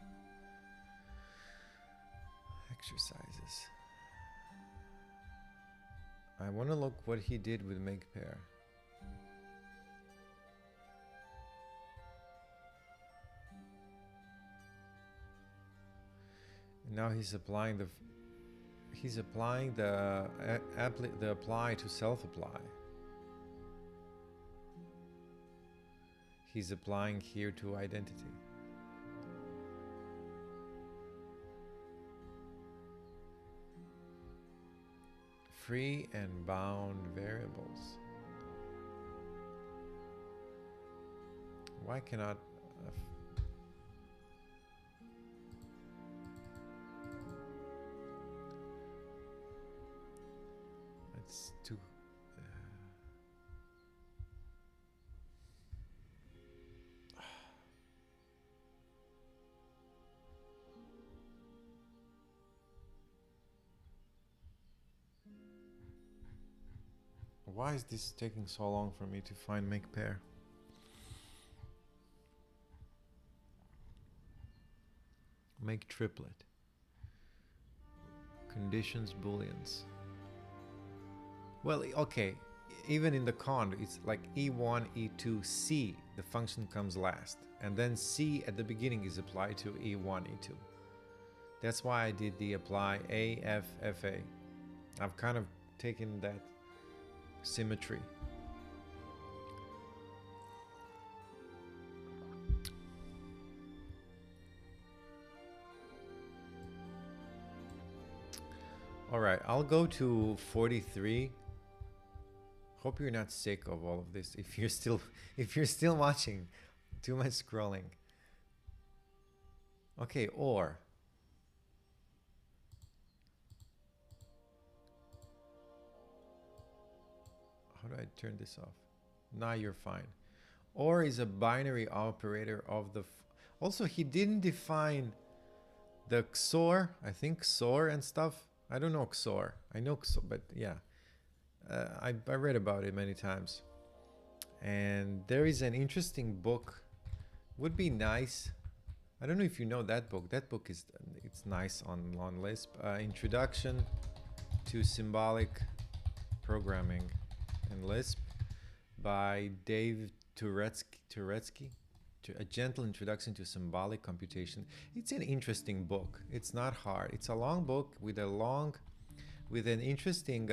Exercises. I want to look what he did with make pair. Now he's applying the apply to self-apply. He's applying here to identity. Free and bound variables. Why cannot it's too why is this taking so long for me to find make pair? Make triplet. Conditions booleans. Well, okay, even in the cond, it's like E1, E2, C, the function comes last. And then C at the beginning is applied to E1, E2. That's why I did the apply A, F, FA. I've kind of taken that symmetry. All right, I'll go to 43. Hope you're not sick of all of this. If you're still watching, too much scrolling. Okay, or how do I turn this off? Now you're fine. Or is a binary operator of the also he didn't define the XOR, I think XOR and stuff. I don't know XOR. I know XOR, but yeah. I read about it many times. And there is an interesting book. Would be nice. I don't know if you know that book. That book is, it's nice on Lisp. Introduction to Symbolic Programming in Lisp by Dave Turetsky. A Gentle Introduction to Symbolic Computation. It's an interesting book. It's not hard. It's a long book with an interesting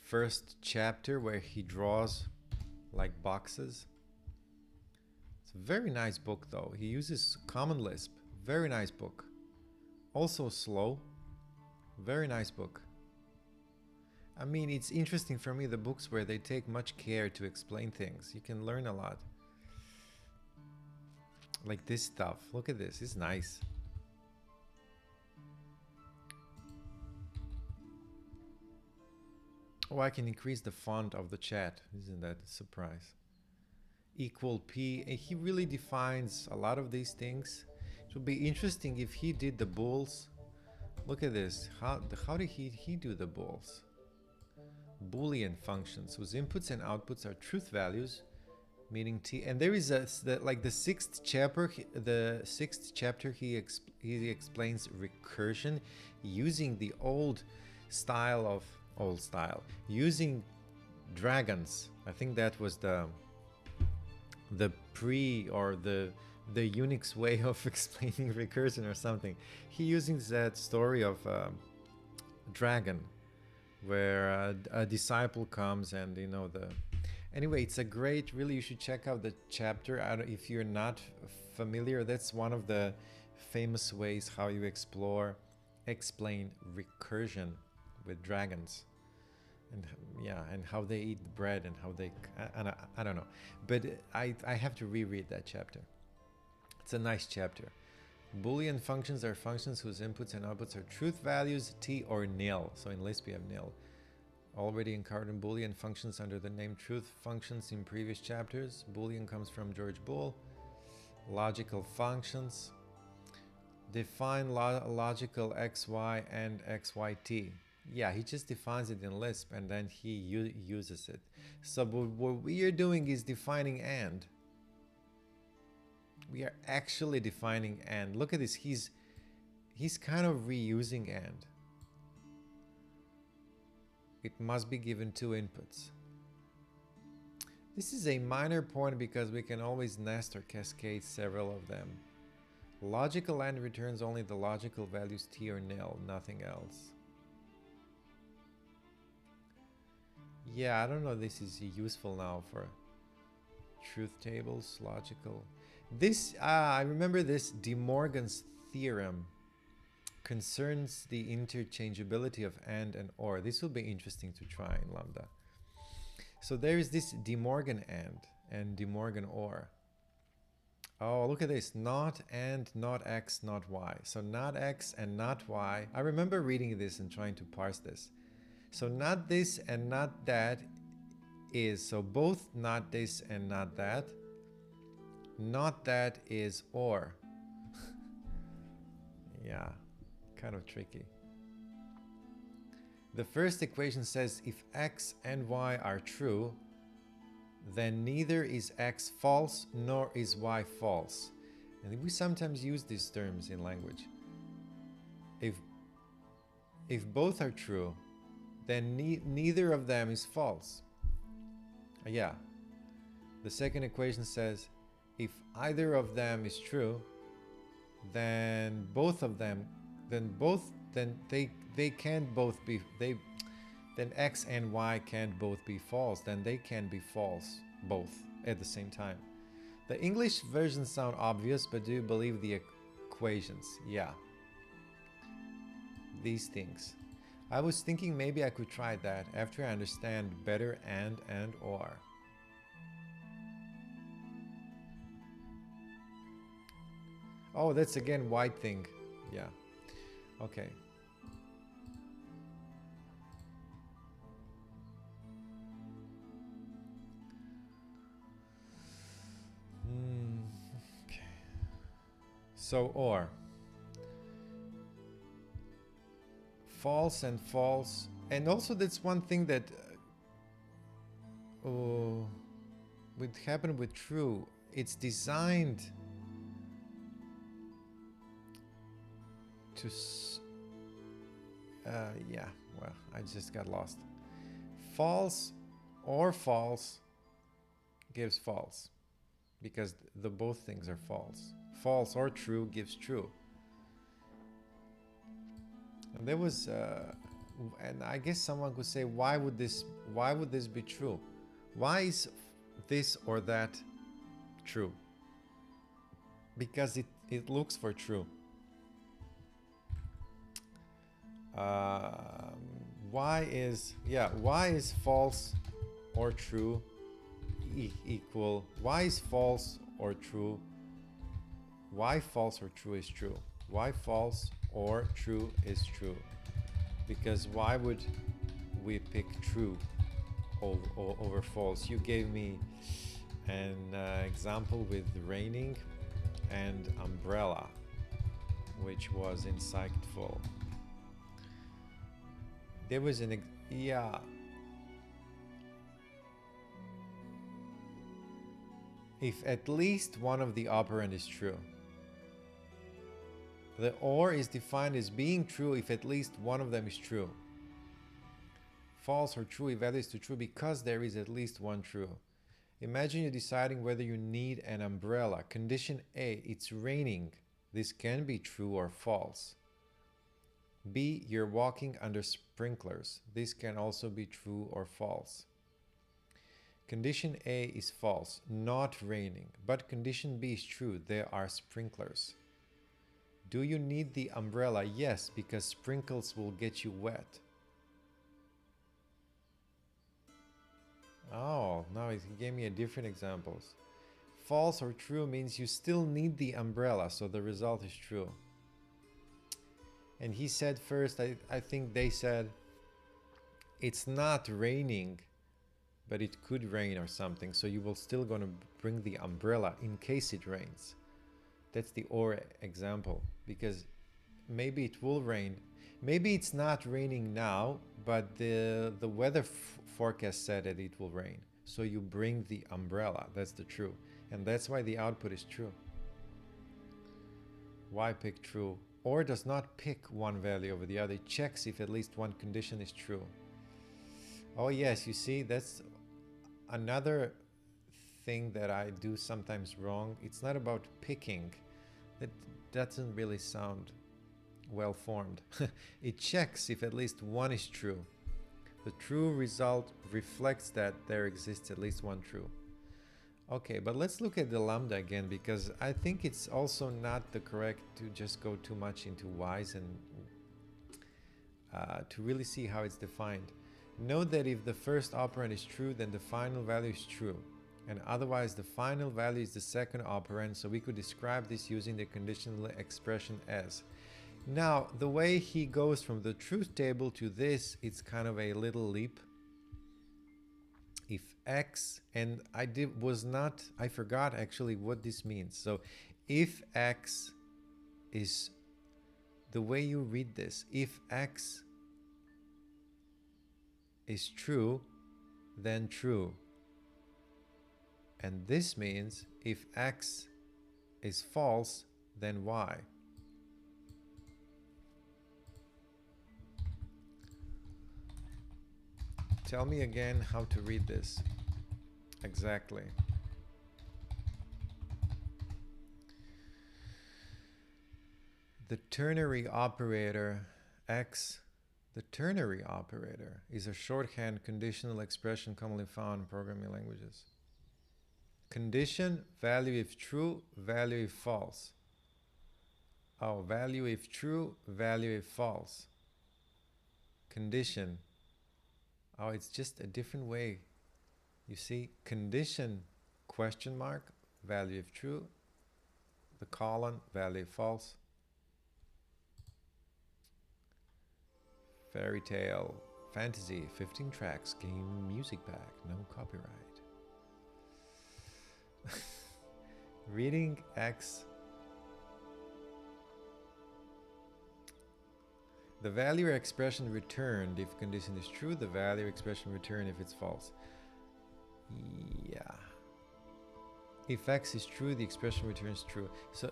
first chapter where he draws like boxes. It's a very nice book though. He uses Common Lisp. Very nice book. Also slow. Very nice book. I mean, it's interesting for me, the books where they take much care to explain things. You can learn a lot. Like this stuff. Look at this. It's nice. Oh, I can increase the font of the chat. Isn't that a surprise? Equal P. He really defines a lot of these things. It would be interesting if he did the bools. Look at this. How did he do the bools? Boolean functions whose inputs and outputs are truth values, meaning T. And there is like the sixth chapter. He explains recursion using the old style using dragons. I think that was the Unix way of explaining recursion or something. He using that story of dragon, where a disciple comes and anyway, it's a great, really, you should check out the chapter. If you're not familiar, that's one of the famous ways how you explain recursion with dragons, and and how they eat bread and how they, I don't know, but I have to reread that chapter. It's a nice chapter. Boolean functions are functions whose inputs and outputs are truth values, T or nil. So in Lisp we have nil. Already encountered Boolean functions under the name truth functions in previous chapters. Boolean comes from George Boole. Logical functions. Define logical XY and XYT. Yeah, he just defines it in Lisp and then he uses it. So what we are doing is defining AND. We are actually defining AND. Look at this. He's kind of reusing AND. It must be given two inputs. This is a minor point because we can always nest or cascade several of them. Logical AND returns only the logical values T or nil, nothing else. Yeah, I don't know if this is useful now for truth tables, logical. This, I remember this, De Morgan's theorem concerns the interchangeability of AND and OR. This will be interesting to try in Lambda. So there is this De Morgan AND and De Morgan OR. Oh, look at this, not AND, not X, not Y. So not X and not Y. I remember reading this and trying to parse this. So not this and not that is, so both not this and not that. Not that is OR. Yeah, kind of tricky. The first equation says if X and Y are true, then neither is X false nor is Y false. And we sometimes use these terms in language. If both are true, then neither of them is false. Yeah. The second equation says if either of them is true, then both of them, then they can't both be, then X and Y can't both be false, then they can be false both at the same time. The English versions sound obvious, but do you believe the equations? Yeah. These things. I was thinking maybe I could try that after I understand better and or. Oh, that's again white thing. Yeah. Okay. Okay. So or. False and false. And also that's one thing that would happen with true. It's designed to yeah, well, I just got lost. False or false gives false, because the both things are false. False or true gives true. And there was and I guess someone could say, why would this be true? Why is this or that true? Because it looks for true. Why is false or true equal? Why is false or true? Why false or true is true? Why false or true is true? Because why would we pick true over false? You gave me an example with raining and umbrella, which was insightful. There was yeah. If at least one of the operand is true. The or is defined as being true if at least one of them is true. False or true evaluates to true because there is at least one true. Imagine you're deciding whether you need an umbrella. Condition A, it's raining. This can be true or false. B, you're walking under sprinklers. This can also be true or false. Condition A is false, not raining. But condition B is true, there are sprinklers. Do you need the umbrella? Yes, because sprinkles will get you wet. Oh, now he gave me a different examples. False or true means you still need the umbrella, so the result is true. And he said first, I think they said, it's not raining, but it could rain or something, so you will still gonna bring the umbrella in case it rains. That's the or example, because maybe it will rain. Maybe it's not raining now, but the weather forecast said that it will rain. So you bring the umbrella, that's the true. And that's why the output is true. Why pick true? Or does not pick one value over the other. It checks if at least one condition is true. Oh yes, you see, that's another thing that I do sometimes wrong. It's not about picking. That doesn't really sound well formed. It checks if at least one is true. The true result reflects that there exists at least one true. Okay, but let's look at the lambda again, because I think it's also not the correct to just go too much into whys and to really see how it's defined. Note that if the first operand is true, then the final value is true. And otherwise the final value is the second operand, so we could describe this using the conditional expression as. Now, the way he goes from the truth table to this, it's kind of a little leap. If x, and I forgot actually what this means. So if x is, the way you read this, if x is true, then true. And this means if x is false, then y. Tell me again how to read this exactly. The ternary operator x, the ternary operator is a shorthand conditional expression commonly found in programming languages. Condition, value if true, value if false. Oh, value if true, value if false. Condition. Oh, it's just a different way. You see, condition, question mark, value if true, the colon, value if false. Fairy tale, fantasy, 15 tracks, game music pack, no copyright. Reading x. The value expression returned if condition is true, the value expression returned if it's false. Yeah. If x is true, the expression returns true. So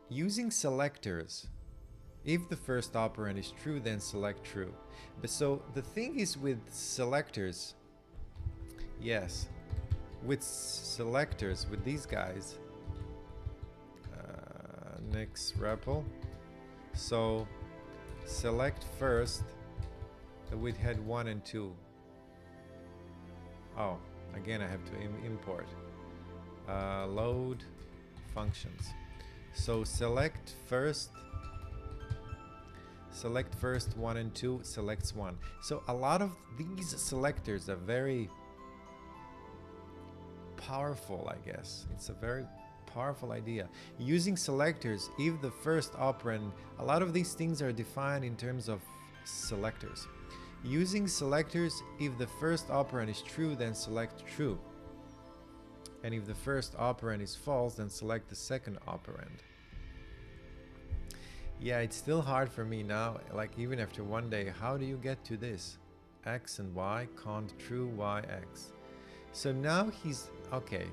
using selectors, If the first operand is true, then select true. But so the thing is with selectors, yes, with selectors, with these guys, next REPL. So select first with head 1 and 2. Oh, again I have to import. Load functions. So select first 1 and 2 selects 1. So a lot of these selectors are very powerful, I guess. It's a very powerful idea. Using selectors, if the first operand, a lot of these things are defined in terms of selectors. Using selectors, if the first operand is true, then select true. And if the first operand is false, then select the second operand. Yeah, it's still hard for me now, like even after one day, how do you get to this? X and Y, cond true, Y, X. So now he's, okay.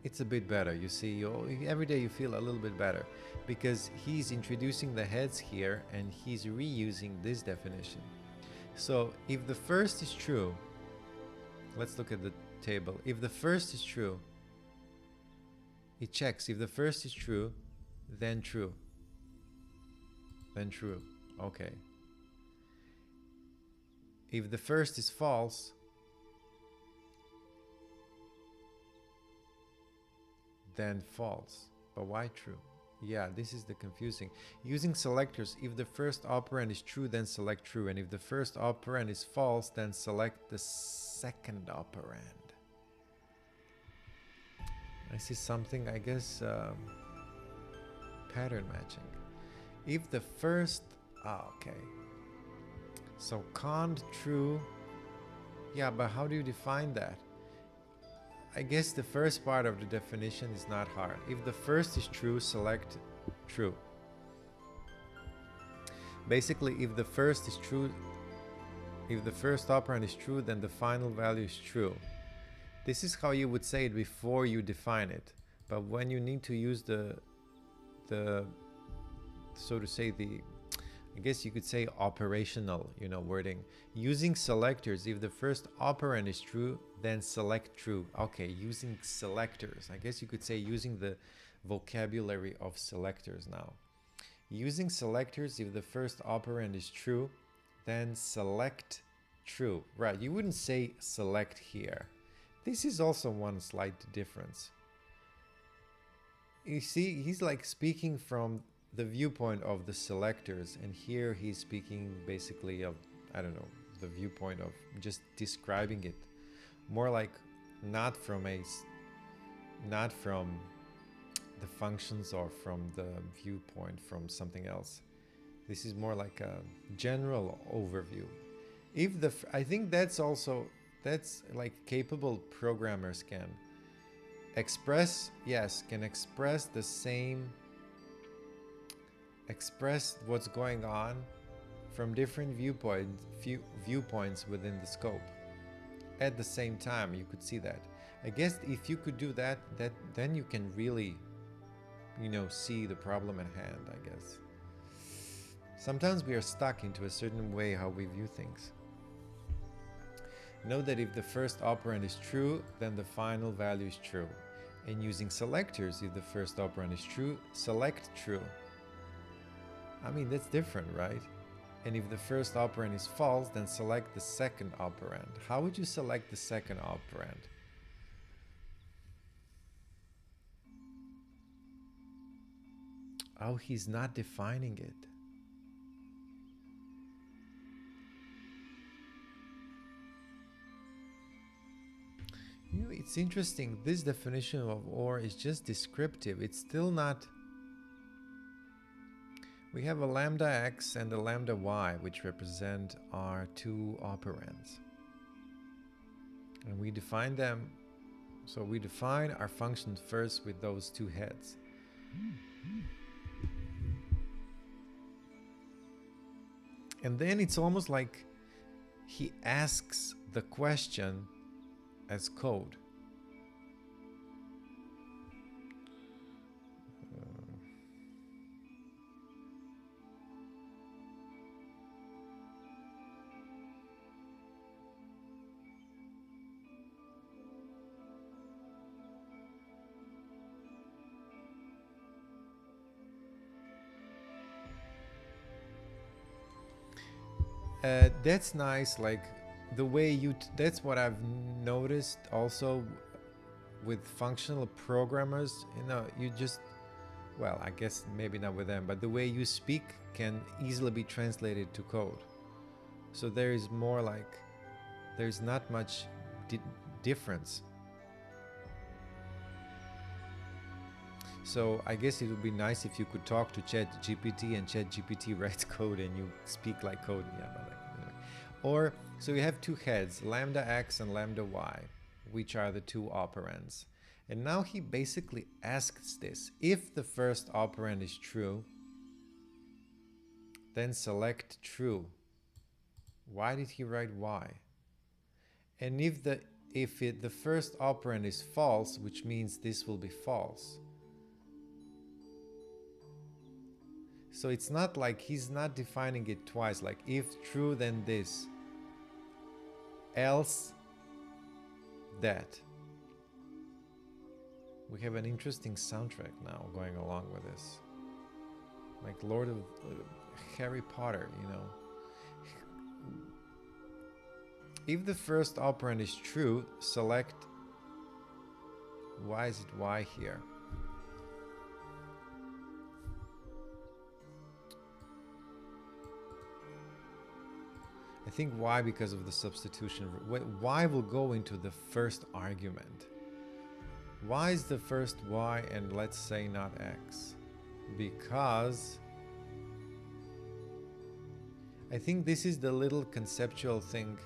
It's a bit better, you see, every day you feel a little bit better because he's introducing the heads here and he's reusing this definition. So if the first is true, let's look at the table. If the first is true, it checks. If the first is true, then true. Then true. Okay. If the first is false, then false. But why true? Yeah, this is the confusing. Using selectors, if the first operand is true, then select true. And if the first operand is false, then select the second operand. I see something, I guess, pattern matching. If the first, okay. So cond true, yeah, but how do you define that? I guess the first part of the definition is not hard. If the first is true, select true. Basically, if the first is true, if the first operand is true, then the final value is true. This is how you would say it before you define it. But when you need to use the so to say, I guess you could say operational, wording. Using selectors, if the first operand is true, then select true. Okay, using selectors. I guess you could say using the vocabulary of selectors now. Using selectors, if the first operand is true, then select true. Right, you wouldn't say select here. This is also one slight difference. You see, he's like speaking from the viewpoint of the selectors, and here he's speaking basically of, I don't know, the viewpoint of just describing it, more like not from the functions or from the viewpoint from something else. This is more like a general overview. I think that's like capable programmers can express what's going on from different viewpoints within the scope. At the same time, you could see that. I guess if you could do that, then you can really, see the problem at hand, I guess. Sometimes we are stuck into a certain way how we view things. Know that if the first operand is true, then the final value is true. And using selectors, if the first operand is true, select true. I mean, that's different, right? And if the first operand is false, then select the second operand. How would you select the second operand? Oh, he's not defining it. It's interesting. This definition of OR is just descriptive. It's still not... We have a lambda x and a lambda y, which represent our two operands. And we define them, so we define our function first with those two heads. And then it's almost like he asks the question as code. That's nice. Like the way you, that's what I've noticed also with functional programmers. You know, you just, well, I guess maybe not with them, but the way you speak can easily be translated to code. So there is more like, there's not much difference. So I guess it would be nice if you could talk to ChatGPT and ChatGPT writes code and you speak like code. Yeah, but like, anyway. Or, so you have two heads, lambda x and lambda y, which are the two operands. And now he basically asks this: if the first operand is true, then select true. Why did he write y? And if the first operand is false, which means this will be false. So it's not like he's not defining it twice, like if true then this, else that. We have an interesting soundtrack now going along with this. Like Lord of Harry Potter, you know. If the first operand is true, select, why is it y here? I think y because of the substitution. Y will go into the first argument. Why is the first y and let's say not x? Because I think this is the little conceptual thing.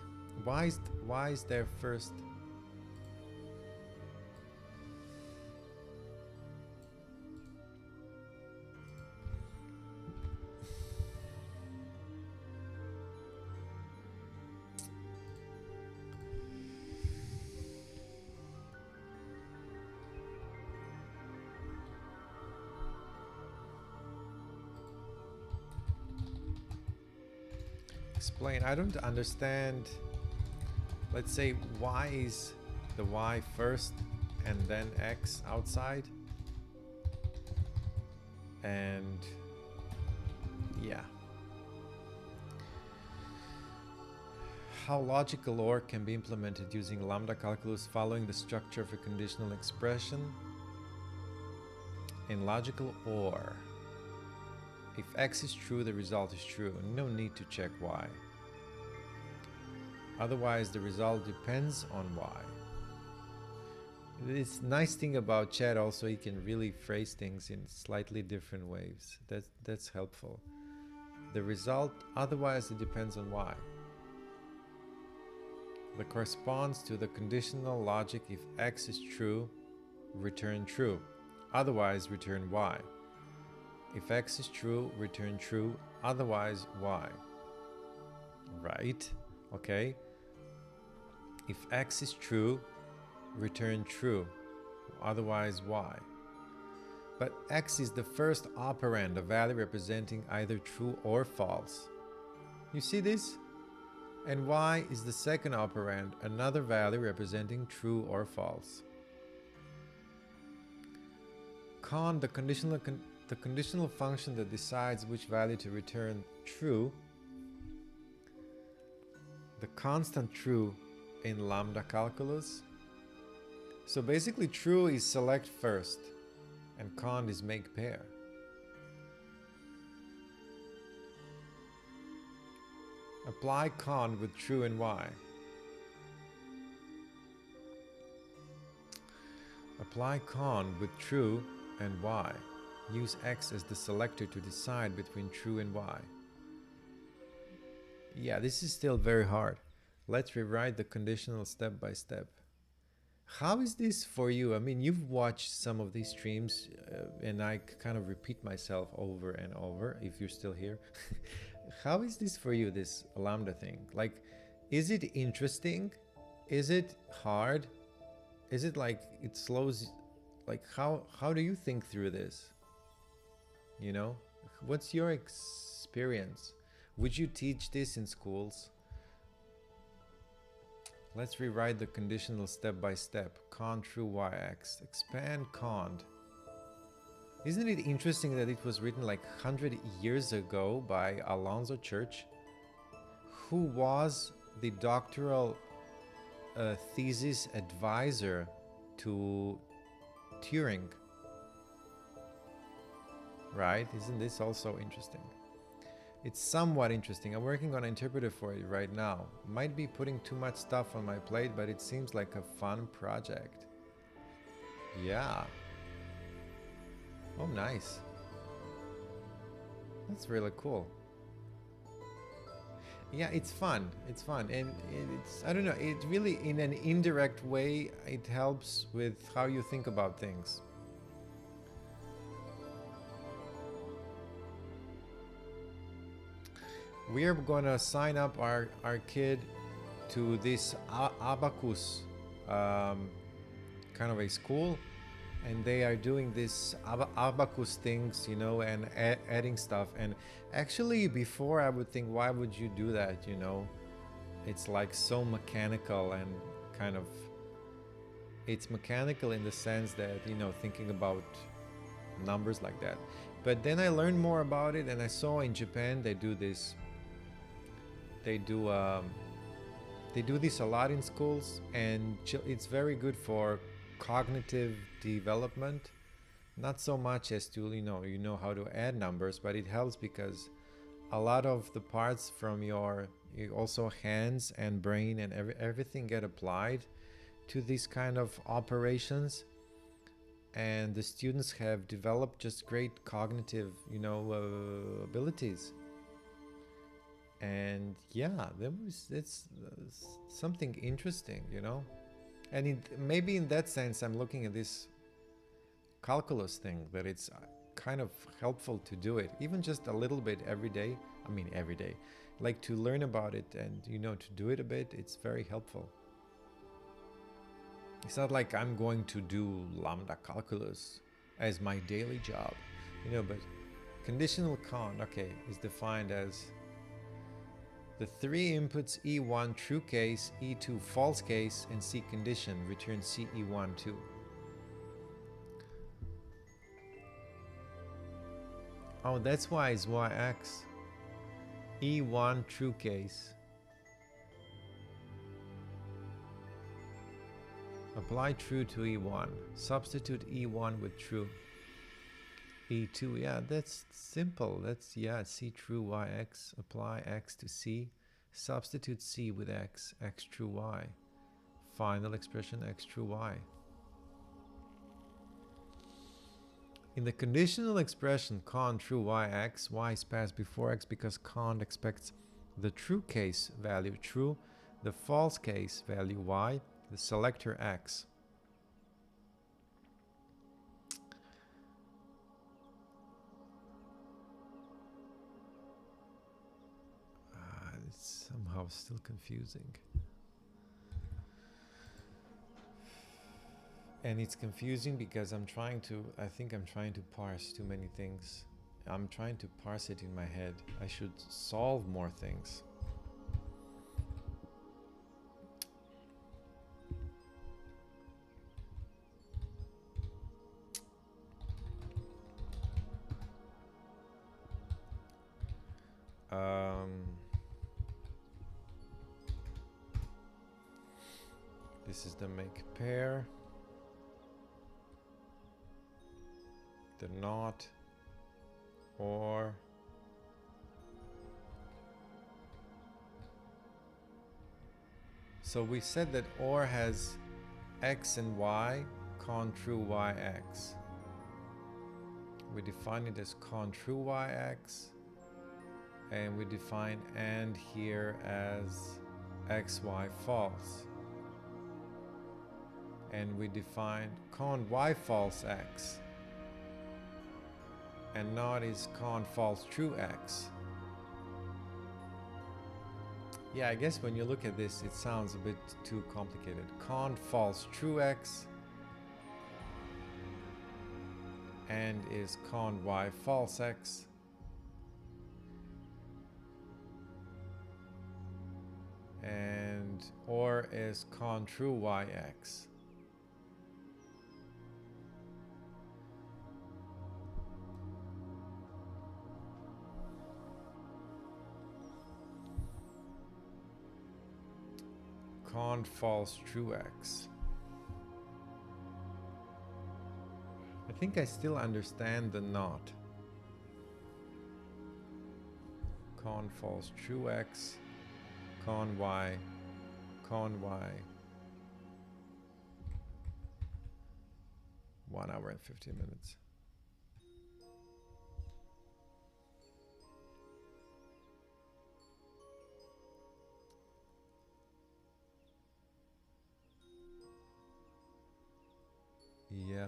Why is there first? Explain. I don't understand. Let's say y is the y first and then x outside. And yeah. How logical OR can be implemented using Lambda Calculus following the structure of a conditional expression. In logical OR, if x is true, the result is true. No need to check y. Otherwise, the result depends on y. This nice thing about chat also, you can really phrase things in slightly different ways. That's helpful. The result, otherwise it depends on y. That corresponds to the conditional logic. If x is true, return true. Otherwise, return y. If x is true, return true. Otherwise, y. Right? Okay. If x is true, return true. Otherwise, y. But x is the first operand, a value representing either true or false. You see this? And y is the second operand, another value representing true or false. Con, the conditional function that decides which value to return true, the constant true in Lambda Calculus. So basically true is select first and con is make pair. Apply con with true and y. Apply con with true and y. Use x as the selector to decide between true and y. Yeah, this is still very hard. Let's rewrite the conditional step by step. How is this for you? I mean, you've watched some of these streams and I kind of repeat myself over and over if you're still here. How is this for you, this Lambda thing? Like, is it interesting? Is it hard? Is it like it slows? Like, how do you think through this? You know, what's your experience? Would you teach this in schools? Let's rewrite the conditional step by step. Con true yx. Expand cond. Isn't it interesting that it was written like 100 years ago by Alonzo Church, who was the doctoral thesis advisor to Turing. Right? Isn't this also interesting? It's somewhat interesting. I'm working on an interpreter for it right now. Might be putting too much stuff on my plate, but it seems like a fun project. Yeah. Oh, nice. That's really cool. Yeah, it's fun. It's fun. And it's, I don't know, it really, in an indirect way, it helps with how you think about things. We are gonna sign up our kid to this abacus kind of a school, and they are doing this abacus things, you know, and adding stuff. And actually, before I would think, why would you do that, you know? It's like so mechanical and kind of, it's mechanical in the sense that, you know, thinking about numbers like that. But then I learned more about it, and I saw in Japan they do this. They do this a lot in schools, and it's very good for cognitive development. Not so much as to, you know how to add numbers, but it helps because a lot of the parts from your also hands and brain and everything get applied to these kind of operations, and the students have developed just great cognitive, you know, abilities. And yeah, it's something interesting, you know. And maybe in that sense, I'm looking at this calculus thing, that it's kind of helpful to do it, even just a little bit every day. I mean, every day, like to learn about it and, you know, to do it a bit. It's very helpful. It's not like I'm going to do Lambda Calculus as my daily job, you know, but conditional count, okay, is defined as the three inputs E1 true case, E2 false case, and C condition return CE1 2. Oh, that's why it's YX. E1 true case. Apply true to E1. Substitute E1 with true. E2, yeah, that's simple. That's, yeah, C true YX. Apply X to C. Substitute C with X. X true Y. Final expression X true Y. In the conditional expression con true yx, y is passed before x because con expects the true case value true, the false case value y, the selector x. It's somehow still confusing. And it's confusing because I think I'm trying to parse too many things. I'm trying to parse it in my head. I should solve more things. This is the make pair. The not, or, so we said that or has x and y, con true yx. We define it as con true yx, and we define and here as xy false. And we define con y false x. And not is con false true x. Yeah, I guess when you look at this, it sounds a bit too complicated. Con false true x and is con y false x. And or is con true yx. Con false true x. I think I still understand the not. Con false true x, con y, con y. 1 hour and 15 minutes. Yeah.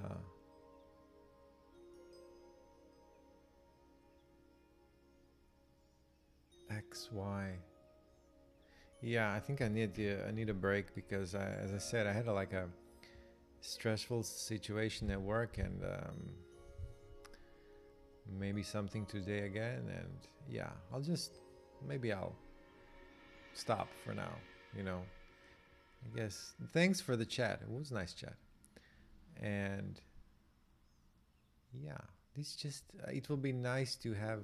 X, Y. Yeah, I think I need a break because as I said, I had like a stressful situation at work, and maybe something today again, and yeah, maybe I'll stop for now, you know. I guess thanks for the chat. It was a nice chat. And yeah, this just it will be nice to have,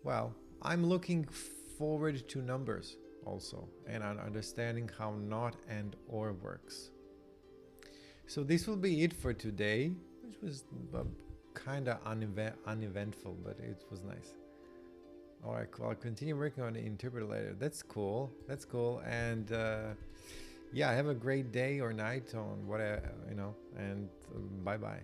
well, I'm looking forward to numbers also, and on understanding how not and or works. So this will be it for today, which was kind of uneventful, but it was nice. All right, cool. I'll continue working on the interpreter later. That's cool. That's cool. And yeah, have a great day or night on whatever, you know, and bye bye.